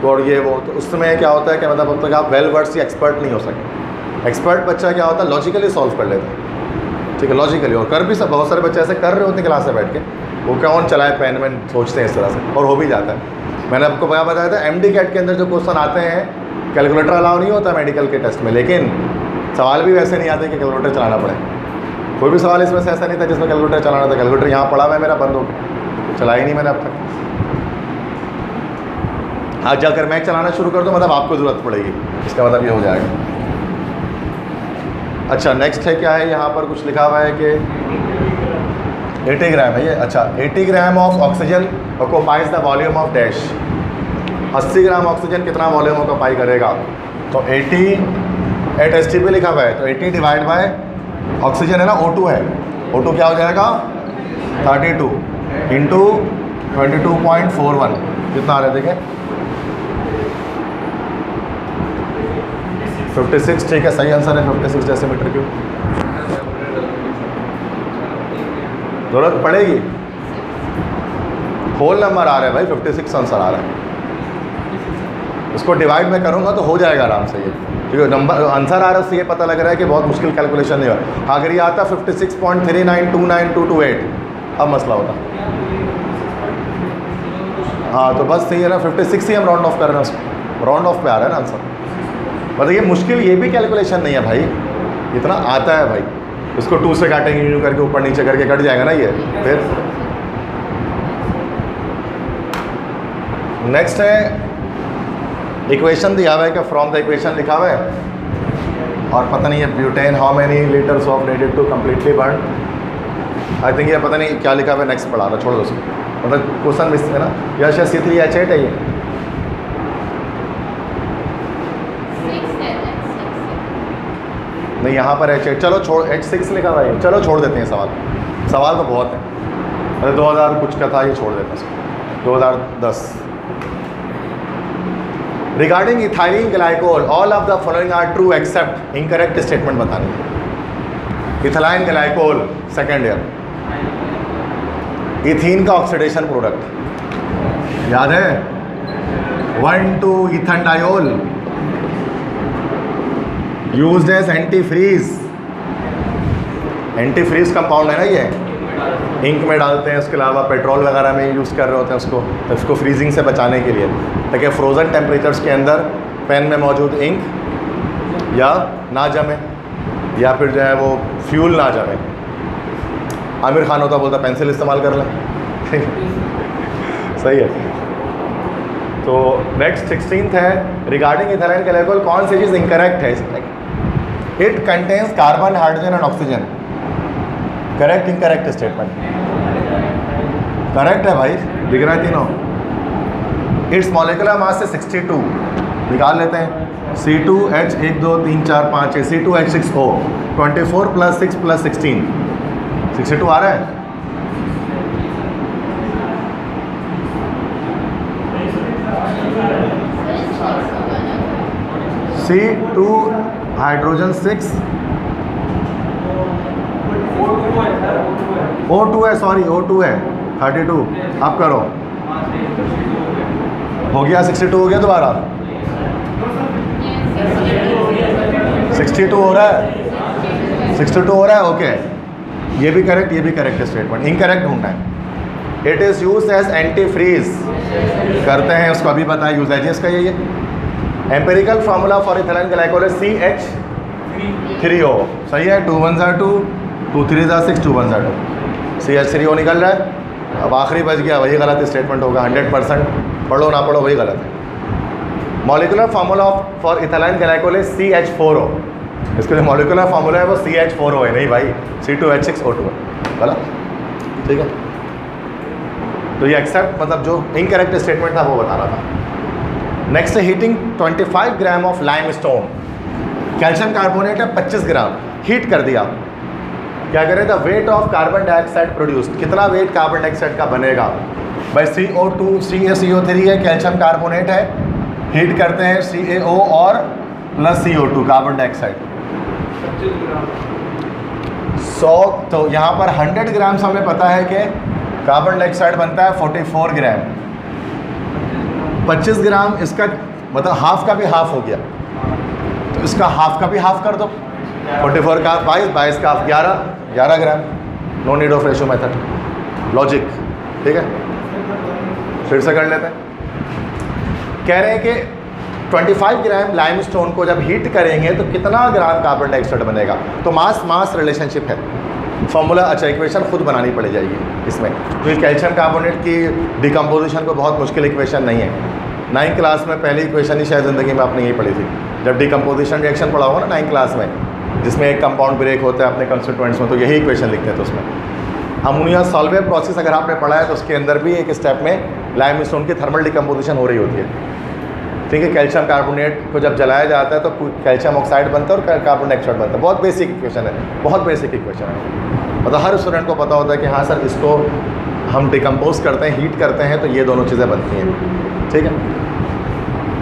और ये वो, तो उस समय क्या होता है कि मतलब अब तक आप वेल वर्ड्स या एक्सपर्ट नहीं हो सकते। एक्सपर्ट बच्चा क्या होता है, लॉजिकली सॉल्व कर लेता है, ठीक है, लॉजिकली। और कर भी सब, बहुत सारे बच्चे ऐसे कर रहे होते हैं क्लास में बैठ के, वो कौन चलाए पेन में सोचते हैं इस तरह से, और हो भी जाता है। मैंने आपको बताया था MD कैट के अंदर जो क्वेश्चन आते हैं कैलकुलेटर अलाउ नहीं होता मेडिकल के टेस्ट में, लेकिन सवाल भी वैसे नहीं आते कि कैलकुलेटर चलाना पड़े। कोई भी सवाल इसमें से ऐसा नहीं था जिसमें कैलकुलेटर चलाना था। कैलकुलेटर यहाँ पड़ा हुआ है मेरा, बंद हो गया, चला ही नहीं मैंने अब तक। आज जाकर मैं चलाना शुरू कर दूँ मतलब आपको ज़रूरत पड़ेगी, इसका मतलब ये हो जाएगा। अच्छा नेक्स्ट है क्या है, यहाँ पर कुछ लिखा हुआ है कि 80 ग्राम है ये। अच्छा 80 gram of oxygen occupies the volume of dash. 80 gram oxygen कितना वॉल्यूम ऑक्यूपाई करेगा? तो 80 एट STP लिखा हुआ है, तो 80 डिवाइड बाय ऑक्सीजन है ना, O2 है, O2 क्या हो जाएगा 32 इंटू 22.41 कितना आ रहा है देखें 56। ठीक है, सही आंसर है 56 डेसीमीटर क्यूब। जरूरत पड़ेगी, होल नंबर आ रहा है भाई, 56 आंसर आ रहा है। इसको डिवाइड में करूँगा तो हो जाएगा आराम से ये, क्योंकि नंबर आंसर आ रहा है उससे ये पता लग रहा है कि बहुत मुश्किल कैलकुलेशन नहीं हुआ। अगर ये आता 56.3929228 अब मसला होता। हाँ तो बस सही है ना, 56 ही हम राउंड ऑफ कर रहे हैं, उसको राउंड ऑफ पे आ रहा है ना आंसर। मतलब ये मुश्किल ये भी कैलकुलेशन नहीं है भाई, इतना आता है भाई। इसको 2 से काटेंगे, यूँ करके ऊपर नीचे करके कट जाएगा ना ये। फिर नेक्स्ट है इक्वेशन दिया हुआ है कि फ्रॉम द इक्वेशन लिखा हुआ है, और पता नहीं है butane how many litres of needed to completely burn. I think ये पता नहीं क्या लिखा हुआ है, नेक्स्ट पढ़ा रहा, छोड़ दो उसको, मतलब क्वेश्चन मिस है ना। या शायद C3H8 है ये, नहीं यहाँ पर H8, चलो छोड़, H6 लिखा हुआ है, चलो छोड़ देते हैं सवाल। सवाल तो बहुत है, मतलब 2000 कुछ का था, ये छोड़ देते हैं इसको। 2010 regarding ethylene glycol all of the following are true except incorrect statement बतानी है। Ethylene glycol second year, ethene का ऑक्सीडेशन प्रोडक्ट याद है, 1,2 ethanediol used as antifreeze. Antifreeze compound है ना ये, इंक में डालते हैं, उसके अलावा पेट्रोल वगैरह में यूज़ कर रहे होते हैं उसको, तो उसको फ्रीजिंग से बचाने के लिए, ताकि फ्रोज़न टेम्परेचर्स के अंदर पेन में मौजूद इंक या ना जमे, या फिर जो है वो फ्यूल ना जमे। आमिर खान होता बोलता पेंसिल इस्तेमाल कर लें सही है। तो नेक्स्ट 16th है रिगार्डिंग इथाइलिन ग्लाइकोल कौन सी चीज़ इनकरेक्ट है इसमें? It contains carbon hydrogen and oxygen. Correct incorrect statement? Correct है भाई, दिख रहा है तीनों। इट्स मॉलिक्यूलर मास से 62 निकाल लेते हैं, C2H 1 2 3 4 5 6 C2H6O 24 + 6 + 16 62 आ रहा है। C2 हाइड्रोजन 6 O2 है, सॉरी O2 है 32। अब करो, हो गया 62 हो गया, दोबारा 62 हो रहा है, 62 हो रहा है। ओके, ये भी करेक्ट, ये भी करेक्ट स्टेटमेंट। इनकरेक्ट ढूंढना है। It is use as antifreeze करते हैं, उसको अभी बताया यूजेज इसका यही है। Empirical formula for ethylene glycol CH3O, सही है। 2 1 2 2 3 6 2 1 2 CH3O निकल रहा है। अब आखिरी बच गया, वही गलत स्टेटमेंट होगा 100%, पढ़ो ना पढ़ो वही गलत है। Molecular formula for ethylene glycol CH4O, इसका जो मॉलिक्यूलर फार्मूला है वो CH4O है, नहीं भाई C2H6O2 है, गलत। ठीक है, तो ये एक्सेप्ट मतलब जो इनकरेक्ट स्टेटमेंट था वो बता रहा था। नेक्स्ट है heating 25 gram of lime stone. Calcium carbonate है 25 ग्राम, हीट कर दिया, क्या करें? The weight of carbon dioxide produced, कितना वेट कार्बन डाइऑक्साइड का बनेगा? भाई CO2 CaCO3 है, कैल्शियम कार्बोनेट है, हीट करते हैं CaO और प्लस CO2 कार्बन डाइऑक्साइड 100। तो यहाँ पर 100 ग्राम से हमें पता है कि कार्बन डाइऑक्साइड बनता है 44 ग्राम। 25 ग्राम इसका मतलब हाफ का भी हाफ हो गया, तो इसका हाफ का भी हाफ कर दो। 44 का 22 का half 11 gram. No need of ratio method, logic. ठीक है, फिर से कर लेते हैं। कह रहे हैं कि 25 ग्राम लाइमस्टोन को जब हीट करेंगे तो कितना ग्राम कार्बन डाइऑक्साइड बनेगा। तो मास मास रिलेशनशिप है, फॉर्मूला अच्छा इक्वेशन खुद बनानी पड़ जाएगी इसमें, क्योंकि कैल्शियम कार्बोनेट की डिकम्पोजिशन को बहुत मुश्किल इक्वेशन नहीं है। 9th क्लास में पहली इक्वेशन ही शायद ज़िंदगी में आपने यही पढ़ी थी, जब डिकम्पोजिशन रिएक्शन पढ़ा होगा ना 9th क्लास में, जिसमें एक कंपाउंड ब्रेक होता है अपने कंस्टिट्यूएंट्स में, तो यही इक्वेशन लिखते हैं। तो उसमें अमोनिया सॉल्वेट प्रोसेस अगर आपने पढ़ा है तो उसके अंदर भी एक स्टेप में लाइमस्टोन की थर्मल डिकम्पोजिशन हो रही होती है। ठीक है, कैल्शियम कार्बोनेट को जब जलाया जाता है तो कैल्शियम ऑक्साइड बनता है और कार्बन डाइऑक्साइड बनता है। बहुत बेसिक इक्वेशन है, बहुत बेसिक इक्वेशन है, मतलब हर स्टूडेंट को पता होता है कि हाँ सर इसको हम डिकम्पोज करते हैं, हीट करते हैं तो ये दोनों चीज़ें बनती हैं। ठीक है,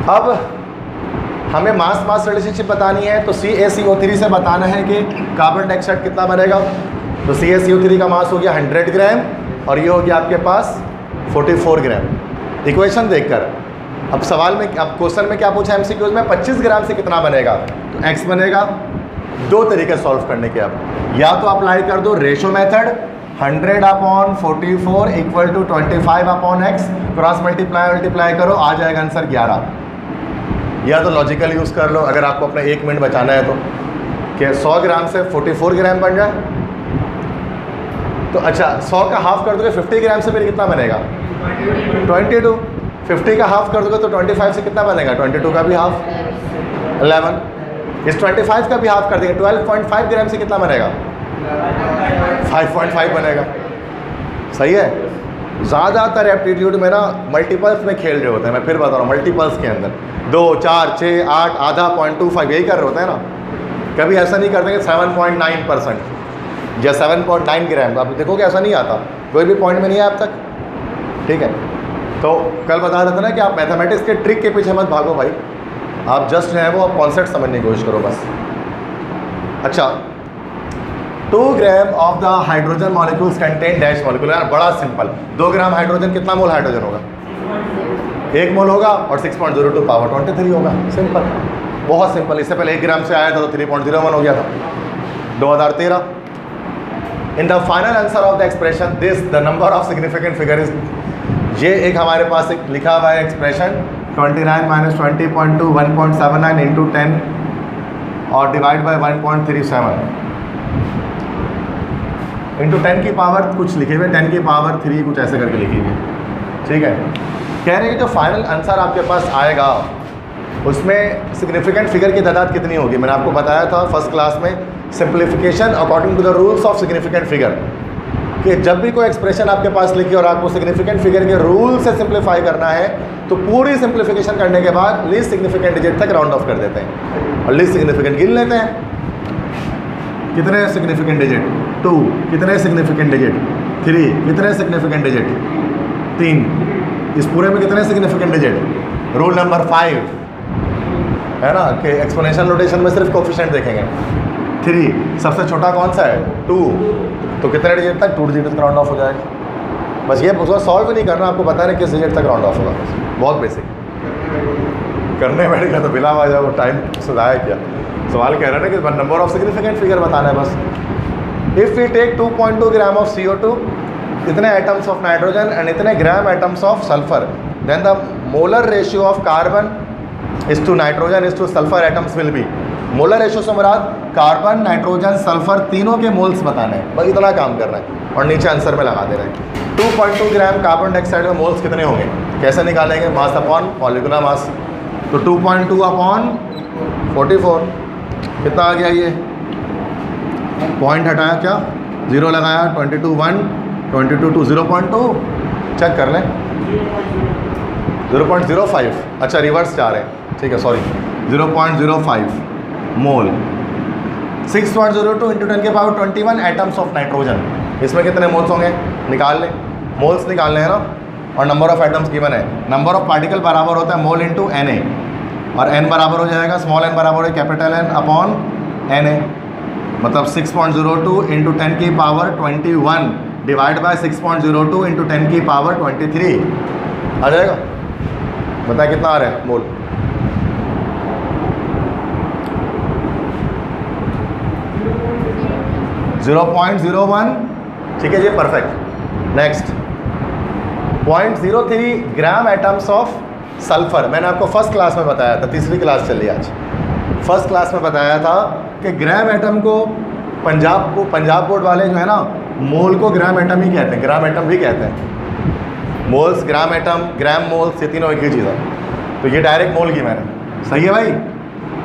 अब हमें मास मास रिलेशनशिप बतानी है तो CaCO3 से बताना है कि कार्बन डाइऑक्साइड कितना बनेगा। तो CaCO3 का मास हो गया 100 ग्राम और ये हो गया आपके पास 44 ग्राम। इक्वेशन देखकर अब सवाल में, अब क्वेश्चन में क्या पूछा MCQs में, 25 ग्राम से कितना बनेगा। तो x बनेगा, दो तरीके सॉल्व करने के। अब या तो अप्लाई कर दो ratio method, 100/44 equal to 25/x, cross multiply करो, आ जाएगा आंसर 11। या तो लॉजिकल यूज़ कर लो अगर आपको अपना 1 मिनट बचाना है तो, कि 100 ग्राम से 44 ग्राम बन जाए। तो अच्छा 100 का हाफ कर दोगे 50 ग्राम से फिर कितना बनेगा 22। 50 का हाफ कर दोगे तो 25 से कितना बनेगा 22 का भी हाफ 11। इस 25 का भी हाफ कर देंगे 12.5 ग्राम से कितना बनेगा 5.5 बनेगा। सही है। ज़्यादातर एप्टीट्यूड में ना मल्टीपल्स में खेल रहे होते हैं, मैं फिर बता रहा हूँ, मल्टीपल्स के अंदर 2, 4, 6, 8, आधा 0.25 यही कर रहे होते हैं ना। कभी ऐसा नहीं करते कि 7.9% या 7.9 ग्राम, आप देखोगे ऐसा नहीं आता, कोई भी पॉइंट में नहीं है अब तक। ठीक है, तो कल बता रहे थे ना कि आप मैथमेटिक्स के ट्रिक के पीछे मत भागो भाई, आप जस्ट जो है वो आप कॉन्सेप्ट समझने की कोशिश करो बस। अच्छा 2 gram of the hydrogen molecules contain dash molecule. यार बड़ा सिंपल, 2 ग्राम हाइड्रोजन कितना मोल हाइड्रोजन होगा 1 मोल होगा और 6.02 पावर 23 होगा। सिंपल, बहुत सिंपल। इससे पहले 1 ग्राम से आया था तो 3.01 हो गया था 2013। In the final answer of the expression this the number of significant figure is, ये एक हमारे पास एक लिखा हुआ है एक्सप्रेशन 29 - 20.2 1.79 इंटू 10 और डिवाइड बाय 1.37 इंटू 10 की पावर कुछ लिखे हुए 10 की पावर 3 कुछ ऐसे करके लिखी हुई। ठीक है, कह रहे हैं कि जो फाइनल आंसर आपके पास आएगा उसमें सिग्निफिकेंट फिगर की तादाद कितनी होगी। मैंने आपको बताया था फर्स्ट क्लास में simplification according to the rules of significant figure, कि जब भी कोई एक्सप्रेशन आपके पास लिखी और आपको सिग्निफिकेंट फिगर के रूल से सिंप्लीफाई करना है तो पूरी सिंप्लीफिकेशन करने के बाद लीस्ट सिग्निफिकेंट डिजिट तक राउंड ऑफ कर देते हैं और लीस्ट सिग्निफिकेंट गिन लेते हैं। कितने सिग्निफिकेंट डिजिट 2, कितने सिग्निफिकेंट डिजिट 3, कितने सिग्निफिकेंट डिजिट 3, इस पूरे में कितने सिग्निफिकेंट डिजिट। रूल नंबर 5 है ना कि एक्सपोनेंशियल नोटेशन में सिर्फ कोफिशिएंट देखेंगे। 3 सबसे छोटा कौन सा है 2, तो कितने डिजिट तक 2 डिजिट तक राउंड ऑफ हो जाएगा। बस ये उसको सॉल्व नहीं करना, आपको बताना है किस डिजिट तक राउंड ऑफ होगा। बहुत बेसिक, करने बैठेगा तो बिना वजह वो टाइम सुधाया क्या। सवाल कह रहा है ना कि नंबर ऑफ सिग्निफिकेंट फिगर बताना है बस। If we take 2.2 gram of CO2, इतने एटम्स ऑफ नाइट्रोजन एंड इतने gram atoms of sulphur, then the molar ratio of carbon is to nitrogen is to sulphur atoms will be. Molar ratio से मुराद carbon, nitrogen, sulphur तीनों के moles बताने हैं, बस इतना काम करना है और नीचे आंसर में लगा देना है। 2.2 ग्राम कार्बन डाइऑक्साइड में मोल्स कितने होंगे, कैसे निकालेंगे, मास अपॉन मॉलिक्यूलर मास। तो 2.2 अपॉन 44 कितना आ गया, ये पॉइंट हटाया क्या 0 लगाया, 22 1 22 2 0.2 चेक कर लें 0.05। अच्छा रिवर्स जा रहे हैं, ठीक है सॉरी 0.05 मोल। 6.02 इंटू 10 के पावर 21 एटम्स ऑफ नाइट्रोजन, इसमें कितने मोल्स होंगे निकाल लें, मोल्स निकालने हैं ना, और नंबर ऑफ एटम्स गिवन है। नंबर ऑफ पार्टिकल बराबर होता है मोल इंटू Na, और n बराबर हो जाएगा स्मॉल n बराबर है कैपिटल N अपॉन Na, मतलब 6.02 इंटू 10 की पावर 21 डिवाइड बाय 6.02 इंटू 10 की पावर 23 आ जाएगा। बताए कितना आ रहा है मोल। .01, ठीक है जी perfect. Next 0.03 gram atoms of sulphur, मैंने आपको फर्स्ट क्लास में बताया था, तीसरी क्लास चल रही आज, फर्स्ट क्लास में बताया था कि ग्राम एटम को पंजाब बोर्ड वाले जो है ना, मोल को ग्राम एटम ही कहते हैं, ग्राम एटम भी कहते हैं। मोल्स, ग्राम एटम, ग्राम मोल्स, ये तीनों एक ही चीज़ है। तो ये डायरेक्ट मोल की मैंने, सही है भाई,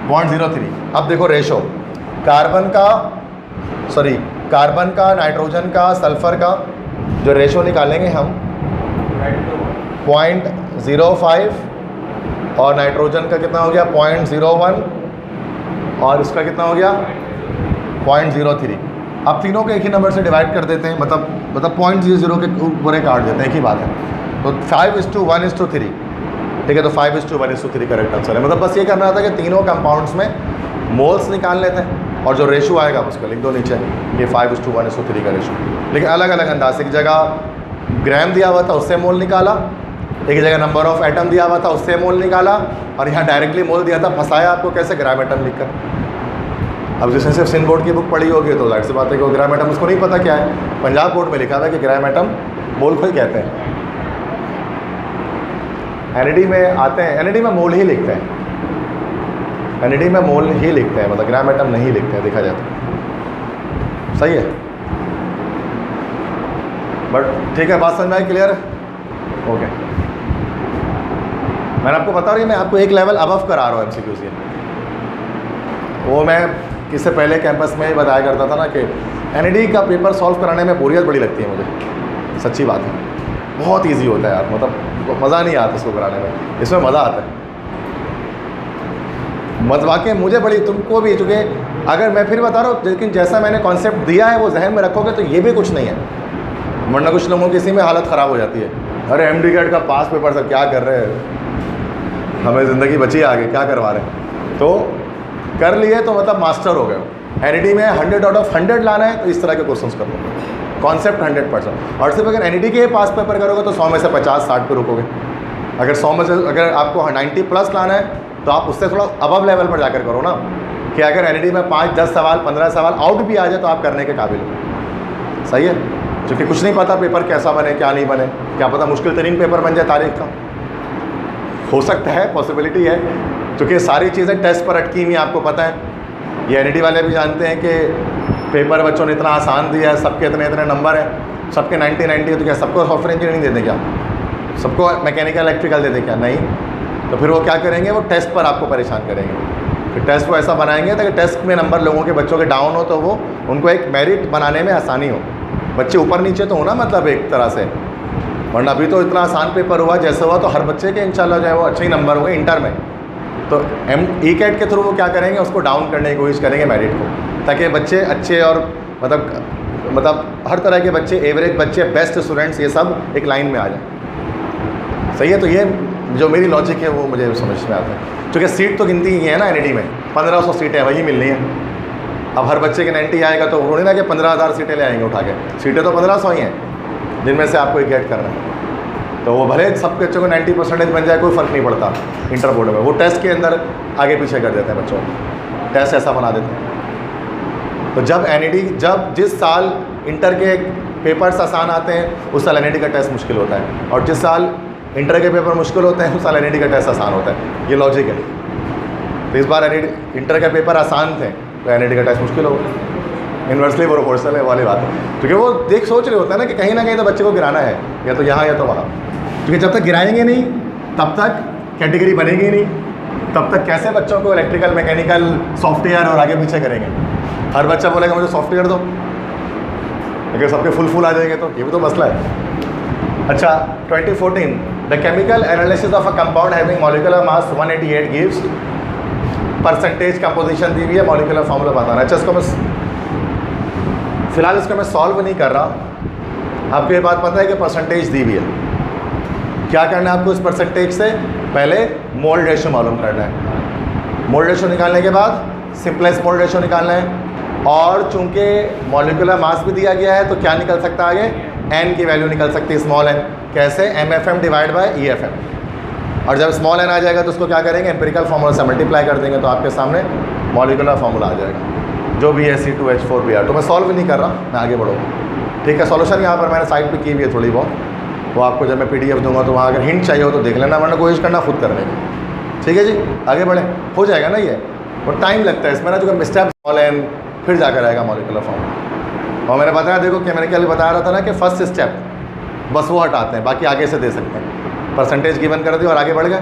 0.03। अब देखो रेशो, कार्बन का, नाइट्रोजन का, सल्फर का जो रेशो निकालेंगे हम 0.05, और नाइट्रोजन का कितना हो गया 0.01, और इसका कितना हो गया 0.03। अब तीनों को एक ही नंबर से डिवाइड कर देते हैं, मतलब 0.00 के पूरे काट देते हैं, एक ही बात है। तो 5:1:3, ठीक है, तो 5:1:3 करेक्ट आंसर है। मतलब बस ये करना था कि तीनों कंपाउंड्स में मोल्स निकाल लेते हैं, और जो रेशो आएगा उसको लिख दो नीचे, ये 5:1:3 का रेशो। लेकिन अलग अलग अंदाज से, एक जगह ग्राम दिया हुआ था उससे मोल निकाला, एक जगह नंबर ऑफ एटम दिया हुआ था उससे मोल निकाला, और यहाँ डायरेक्टली मोल दिया था, फंसाया आपको कैसे, ग्राम एटम लिखकर। अब जिसने सिर्फ सिंध बोर्ड की बुक पढ़ी होगी तो जाहिर सी बात है कि वो ग्राम एटम उसको नहीं पता क्या है। पंजाब बोर्ड में लिखा हुआ है कि ग्राम एटम मोल को ही कहते हैं। एनईडी में आते हैं, एनईडी में मोल ही लिखते हैं, एनईडी में मोल ही लिखते हैं, मतलब ग्राम एटम नहीं लिखते हैं देखा जाए तो। सही है, बट ठीक है, बात समझ में आई, क्लियर, ओके। मैंने आपको बता रही, मैं आपको एक लेवल अबव करा रहा हूँ एमसीक्यू से। वो मैं इससे पहले कैंपस में ही बताया करता था ना कि एनईडी का पेपर सॉल्व कराने में बोरियत बड़ी लगती है मुझे, सच्ची बात है। बहुत इजी होता है यार, मतलब मज़ा नहीं आता इसको कराने में, इसमें मज़ा आता है। वाकई मुझे बड़ी, तुमको भी, चूँकि अगर मैं फिर बता रहा हूँ, लेकिन जैसा मैंने कॉन्सेप्ट दिया है वो जहन में रखोगे तो ये भी कुछ नहीं है, वरना कुछ लोगों की इसी में हालत ख़राब हो जाती है। अरे एमडी कैट का पास पेपर सर क्या कर रहे हैं, हमें ज़िंदगी बची आगे, क्या करवा रहे हैं। तो कर लिए तो मतलब मास्टर हो गए। एनईडी में 100 आउट ऑफ 100 लाना है तो इस तरह के क्वेश्चंस कर लो, कॉन्सेप्ट 100%। और सिर्फ अगर एनईडी के पास पेपर करोगे तो 100 में से 50-60 पे रुकोगे। अगर 100 में से अगर आपको 90+ लाना है तो आप उससे थोड़ा अबव लेवल पर जाकर करो ना, कि अगर एनईडी में 5-10 सवाल 15 सवाल आउट भी आ जाए तो आप करने के काबिल हो। सही है, क्योंकि कुछ नहीं पता पेपर कैसा बने क्या नहीं बने, क्या पता मुश्किल तरीन पेपर बन जाए तारीख का, हो सकता है, पॉसिबिलिटी है। क्योंकि सारी चीज़ें टेस्ट पर अटकी हुई, आपको पता है, ये एनईडी वाले भी जानते हैं कि पेपर बच्चों ने इतना आसान दिया है, सबके इतने इतने नंबर हैं, सबके 90 है, तो क्या सबको सॉफ्टवेयर इंजीनियरिंग दे दें, क्या सबको मैकेनिकल इलेक्ट्रिकल दे दें, क्या नहीं। तो फिर वो क्या करेंगे, वो टेस्ट पर आपको परेशान करेंगे। फिर टेस्ट को ऐसा बनाएंगे ताकि टेस्ट में नंबर लोगों के बच्चों के डाउन हो तो वो उनको एक मेरिट बनाने में आसानी हो। बच्चे ऊपर नीचे तो हो ना, मतलब एक तरह से, वरना अभी तो इतना आसान पेपर हुआ जैसे हुआ तो हर बच्चे के इंशाल्लाह जो है वो अच्छे ही नंबर हुए इंटर में। तो ई-कैट के थ्रू वो क्या करेंगे, उसको डाउन करने की कोशिश करेंगे मेरिट को, ताकि बच्चे अच्छे और मतलब हर तरह के बच्चे, एवरेज बच्चे, बेस्ट स्टूडेंट्स, ये सब एक लाइन में आ जाए। सही है, तो ये जो मेरी लॉजिक है वो मुझे समझ में आता है। क्योंकि सीट तो गिनती ही है ना एनईडी में, 1500 सीटें वही मिलनी है। अब हर बच्चे के 90 आएगा तो थोड़ी ना कि 15,000 सीटें ले आएंगे उठा के, सीटें तो 1500 ही हैं जिनमें से आपको ई-कैट करना है। तो वो भले सब बच्चों को 90% बन जाए, कोई फ़र्क नहीं पड़ता इंटर बोर्ड में। वो टेस्ट के अंदर आगे पीछे कर देते हैं बच्चों को, टेस्ट ऐसा बना देते हैं। तो जब एनईडी, जिस साल इंटर के पेपर्स आसान आते हैं उस साल एनईडी का टेस्ट मुश्किल होता है, और जिस साल इंटर के पेपर मुश्किल होते हैं उस साल एनईडी का टेस्ट आसान होता है। ये लॉजिक है। तो इस बार इंटर के पेपर आसान थे तो एनईडी का टेस्ट मुश्किल होगा। इन्वर्सली प्रोपोर्शनल है वाली बात है, क्योंकि वो सोच रहे होते हैं ना कि कहीं ना कहीं तो बच्चे को गिराना है, या तो यहाँ या तो वहाँ। क्योंकि जब तक गिराएंगे नहीं तब तक कैटेगरी बनेगी नहीं, तब तक कैसे बच्चों को इलेक्ट्रिकल, मैकेनिकल, सॉफ्टवेयर और आगे पीछे करेंगे। हर बच्चा बोलेगा मुझे सॉफ्टवेयर दो, अगर सबके फुल आ जाएंगे तो ये भी तो मसला है। अच्छा, 2014 the chemical analysis of a compound having molecular mass 188 gives percentage composition दी हुई है, मॉलिक्यूलर फार्मूला बताना। अच्छा, इसको मैं फिलहाल इसको मैं सॉल्व नहीं कर रहा। आपको ये बात पता है कि परसेंटेज दी हुई है। क्या करना है आपको इस परसेंटेज से, पहले मोल रेशो मालूम करना है। मोल रेशो निकालने के बाद सिंपलेस्ट मोल रेशो निकालना है, और चूंकि मॉलिक्यूलर मास भी दिया गया है तो क्या निकल सकता है आगे, एन की वैल्यू निकल सकती है, स्मॉल एन। कैसे, MFM डिवाइड बाय EFM। और जब स्मॉल एन आ जाएगा तो उसको क्या करेंगे, एम्पिरिकल फार्मूला से मल्टीप्लाई कर देंगे तो आपके सामने मॉलिक्यूलर फार्मूला आ जाएगा, जो भी है C2H4Br। तो मैं सॉल्व नहीं कर रहा, मैं आगे बढ़ूँगा। ठीक है, सॉल्यूशन यहाँ पर मैंने साइड पे की हुई है थोड़ी बहुत, वो आपको जब मैं PDF दूंगा तो वहाँ अगर हिंट चाहिए हो तो देख लेना, वरना कोशिश करना खुद करने की। ठीक है जी, आगे बढ़े, हो जाएगा ना ये। और टाइम लगता है इसमें ना, जो स्टेप स्मॉल एन फिर जाकर आएगा मॉलिक्यूलर फॉर्म। और मैंने बताया, देखो कि मैंने कल बता रहा था ना कि फर्स्ट स्टेप बस वो हटाते हैं, बाकी आगे से दे सकते हैं। परसेंटेज गिवन कर दी और आगे बढ़ गए।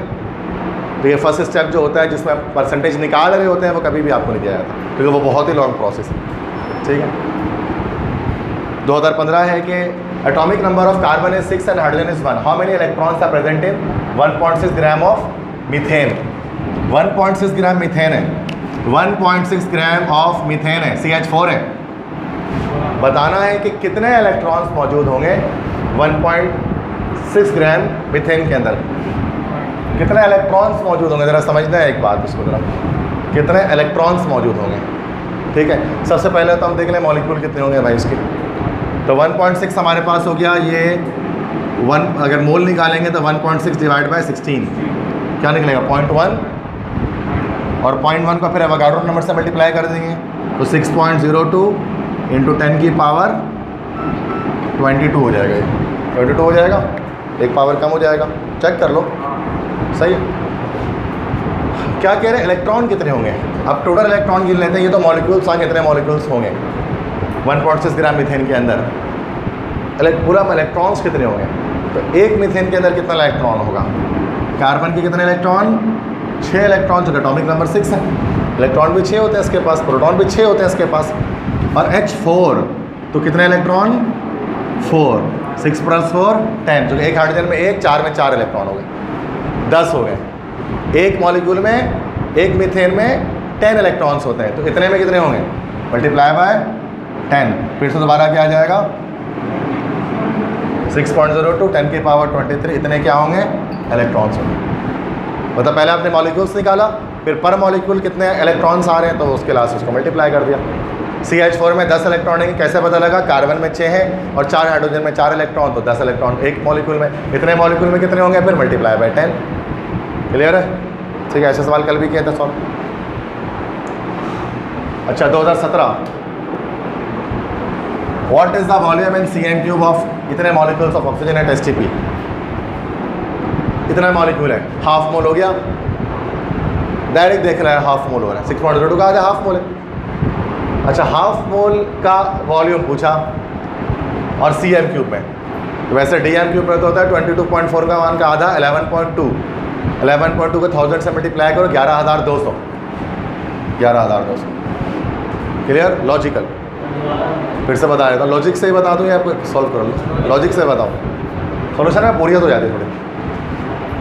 तो ये फर्स्ट स्टेप जो होता है जिसमें परसेंटेज निकाल रहे होते हैं, वो कभी भी आपको नहीं दिया जाता, क्योंकि वो बहुत ही लॉन्ग प्रोसेस है। ठीक है, 2015 है कि atomic number of carbon is 6 and hydrogen is 1, how many electrons are present in 1.6 gram of methane. 1.6 gram methane है, 1.6 ग्राम ऑफ मीथेन है, CH4 है। बताना है कि कितने इलेक्ट्रॉन्स मौजूद होंगे 1.6 ग्राम मीथेन के अंदर, कितने इलेक्ट्रॉन्स मौजूद होंगे। ज़रा समझना है एक बात इसको, ज़रा कितने इलेक्ट्रॉन्स मौजूद होंगे। ठीक है, सबसे पहले तो हम देख लें मॉलिक्यूल कितने होंगे भाई इसके। तो 1.6 हमारे पास हो गया, ये 1 अगर मोल निकालेंगे तो 1.6 डिवाइड बाय 16 क्या निकलेगा 0.1, और 0.1 को फिर एवोगाड्रो नंबर से मल्टीप्लाई कर देंगे तो 6.02 इंटू 10 की पावर 22 हो जाएगा। ये 22 हो जाएगा, एक पावर कम हो जाएगा, चेक कर लो सही है। क्या कह रहे हैं, इलेक्ट्रॉन कितने होंगे। अब टोटल इलेक्ट्रॉन गिन लेते हैं, ये तो मॉलिक्यूल्स हैं, कितने मॉलिक्यूल्स होंगे 1.6 ग्राम मीथेन के अंदर, पूरा इलेक्ट्रॉन्स कितने होंगे। तो एक मीथेन के अंदर कितना इलेक्ट्रॉन होगा, कार्बन के कितने इलेक्ट्रॉन 6 इलेक्ट्रॉन, जो एटॉमिक नंबर 6 है। इलेक्ट्रॉन भी 6 होते हैं इसके पास, प्रोटॉन भी 6 होते हैं इसके पास, और H4 तो कितने इलेक्ट्रॉन 4, 6 + 4 10, जो एक हाइड्रोजन में 1, 4 में 4 इलेक्ट्रॉन हो गए, 10 हो गए। एक मॉलिक्यूल में, एक मीथेन में 10 इलेक्ट्रॉन्स होते हैं, तो इतने में कितने होंगे मल्टीप्लाई बाय 10, फिर से दोबारा क्या आ जाएगा 6.02 10 की पावर 23, इतने क्या होंगे इलेक्ट्रॉन्स होंगे। मतलब पहले आपने मॉलिक्यूल्स निकाला, फिर पर मॉलिक्यूल कितने इलेक्ट्रॉन्स आ रहे हैं, तो उसके लास्ट उसको मल्टीप्लाई कर दिया। CH4 में 10 इलेक्ट्रॉन है, कैसे पता लगा, कार्बन में 6 है और 4 हाइड्रोजन में 4 इलेक्ट्रॉन, तो 10 इलेक्ट्रॉन एक मॉलिक्यूल में, इतने मॉलिक्यूल में कितने होंगे, फिर मल्टीप्लाई बाय 10। क्लियर है, ठीक है। ऐसे सवाल कल भी किया था सॉल्व। अच्छा 2017, what is the volume in Cm³ of, इतने molecules of oxygen at STP, इतना मॉलिक्यूल है, हाफ मोल हो गया, डायरेक्ट देख रहा है हाफ मोल हो रहा है, 6.02 का आ गया हाफ मोल है। अच्छा हाफ मोल का वॉल्यूम पूछा और Cm³ में, तो वैसे Dm³ में तो होता है 22.4 का मान का आधा 11.2, 11.2 को 1000 से मल्टीप्लाई करो 11,200, 11,200। Clear, logical. फिर से बता देता हूँ, लॉजिक से ही बता दूँ या आपको सॉल्व कर लो, लॉजिक से बताओ, सोल्यूशन में बोरियत हो जाती है थोड़ी।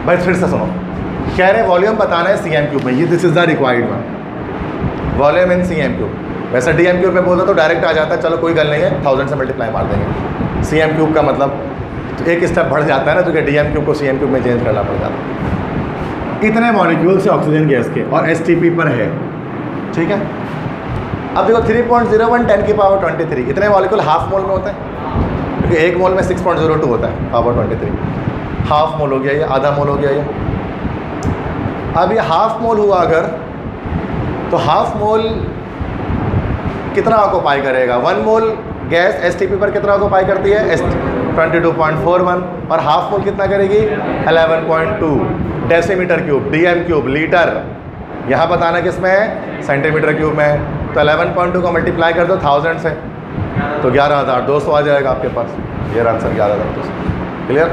भाई फिर से सुनो, कह रहे वॉल्यूम बताना है Cm³ में, ये this is the required one, volume in Cm³। वैसे Dm³ में बोलते तो डायरेक्ट आ जाता है, चलो कोई गल नहीं है, 1000 से मल्टीप्लाई मार देंगे। Cm³ का मतलब तो एक स्टेप बढ़ जाता है ना, तो कि Dm³ को Cm³ में चेंज करना पड़ जाता है। इतने मॉलिक्यूल से ऑक्सीजन गैस के और STP पर है, ठीक है। अब देखो 3.01 10 की पावर 23, इतने मॉलिक्यूल हाफ मोल में होते हैं, क्योंकि एक मोल में 6.02 होता है, पावर 23, हाफ मोल हो गया ये, आधा मोल हो गया ये। अब ये हाफ मोल हुआ अगर, तो हाफ मोल कितना ऑक्यूपाई करेगा, 1 मोल गैस STP पर कितना ऑक्यूपाई करती है 22.41, और हाफ मोल कितना करेगी 11.2 डेसीमीटर क्यूब, Dm³ लीटर, यहाँ बताना किसमें है सेंटीमीटर क्यूब में है। तो 11.2 को मल्टीप्लाई कर दो 1000 से, तो 11,200 आ जाएगा आपके पास, ये आंसर 11,200। क्लियर,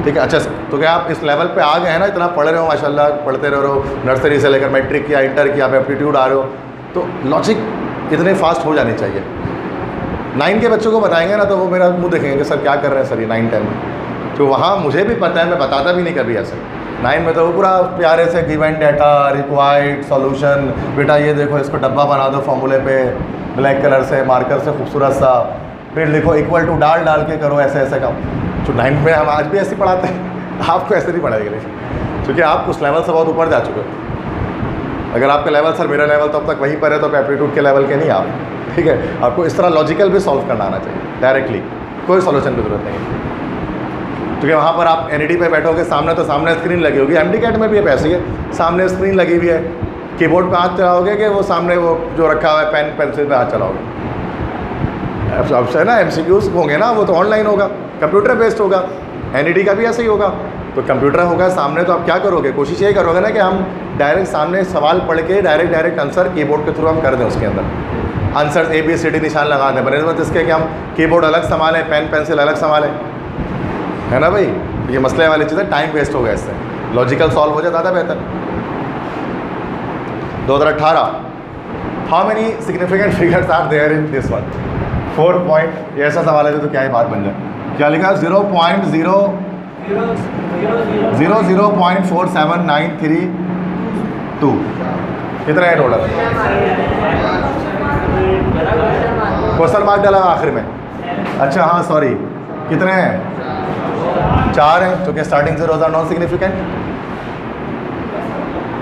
ठीक है। अच्छा तो क्या आप इस लेवल पे आ गए हैं ना, इतना पढ़ रहे हो माशाल्लाह, पढ़ते रह रहे हो, नर्सरी से लेकर मैट्रिक किया, इंटर किया, एप्टीट्यूड आ रहे हो, तो लॉजिक इतने फास्ट हो जानी चाहिए। 9 के बच्चों को बताएंगे ना तो वो मेरा मुंह देखेंगे कि सर क्या कर रहे हैं सर ये 9-10 में, तो वहाँ मुझे भी पता है, मैं बताता भी नहीं कभी ऐसे। 9 में तो वो पूरा प्यारे से गिवन डाटा, रिक्वायर्ड सॉल्यूशन, बेटा ये देखो इसको डब्बा बना दो फॉर्मूले पे ब्लैक कलर से मार्कर से खूबसूरत सा, फिर लिखो इक्वल टू डाल के करो ऐसे ऐसे काम। जो 9 में हम आज भी ऐसे पढ़ाते हैं, आपको ऐसे नहीं पढ़ाएंगे, लेकिन क्योंकि आप उस लेवल से बहुत ऊपर जा चुके हो। अगर आपका लेवल सर मेरा लेवल तो अब तक वहीं पर है, तो एप्टीट्यूड के लेवल के नहीं आप, ठीक है। आपको इस तरह लॉजिकल भी सॉल्व करना आना चाहिए, डायरेक्टली कोई सॉल्यूशन की जरूरत नहीं है, क्योंकि वहाँ पर आप NED पे बैठोगे सामने, तो सामने स्क्रीन लगी होगी, MD-CAT में भी ऐसे ही है, सामने स्क्रीन लगी हुई है, कीबोर्ड पे हाथ चलाओगे कि वो सामने वो जो रखा हुआ है पेन पेंसिल पे हाथ चलाओगे, अब है ना MCQs होंगे ना, वो तो ऑनलाइन होगा, कंप्यूटर बेस्ड होगा, एनईडी का भी ऐसे ही होगा। तो कंप्यूटर होगा सामने तो आप क्या करोगे, कोशिश यही करोगे ना कि हम डायरेक्ट सामने सवाल पढ़ के डायरेक्ट आंसर कीबोर्ड के थ्रू हम कर दें, उसके अंदर आंसर ABCD निशान लगा दें, बनस्बत इसके कि हम कीबोर्ड अलग संभालें, पेन पेंसिल अलग संभालें, है ना भाई। ये मसले वाली चीज़ें, टाइम वेस्ट हो गया इससे, लॉजिकल सॉल्व हो जाए ज़्यादा बेहतर। 2018 how many significant figures are there in this one, 4 point, ये ऐसा सवाल है तो क्या ही बात बन जाए। क्या लिखा, 0.04793 कितना है टोटल, क्वेश्चन मार्क डाला आखिर में। अच्छा हाँ सॉरी, कितने हैं, 4 हैं, क्योंकि starting zeros are non significant.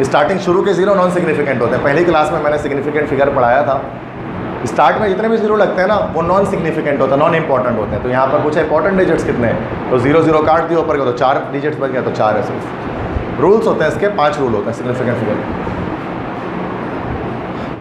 Starting शुरू के जीरो नॉन सिग्निफिकेंट होते हैं। पहली क्लास में मैंने सिग्निफिकेंट फिगर पढ़ाया था, स्टार्ट में जितने भी जीरो लगते हैं ना वो नॉन सिग्निफिकेंट होते हैं, नॉन इंपॉर्टेंट होते हैं। तो यहाँ पर पूछा इंपॉर्टेंट डिजिट्स कितने हैं, तो 0 0 काट दिया ऊपर का, तो 4 डिजिट्स बच गया, तो 4 है सिर्फ। रूल्स होते हैं इसके, 5 रूल होते हैं सिग्निफिकेंट फिगर।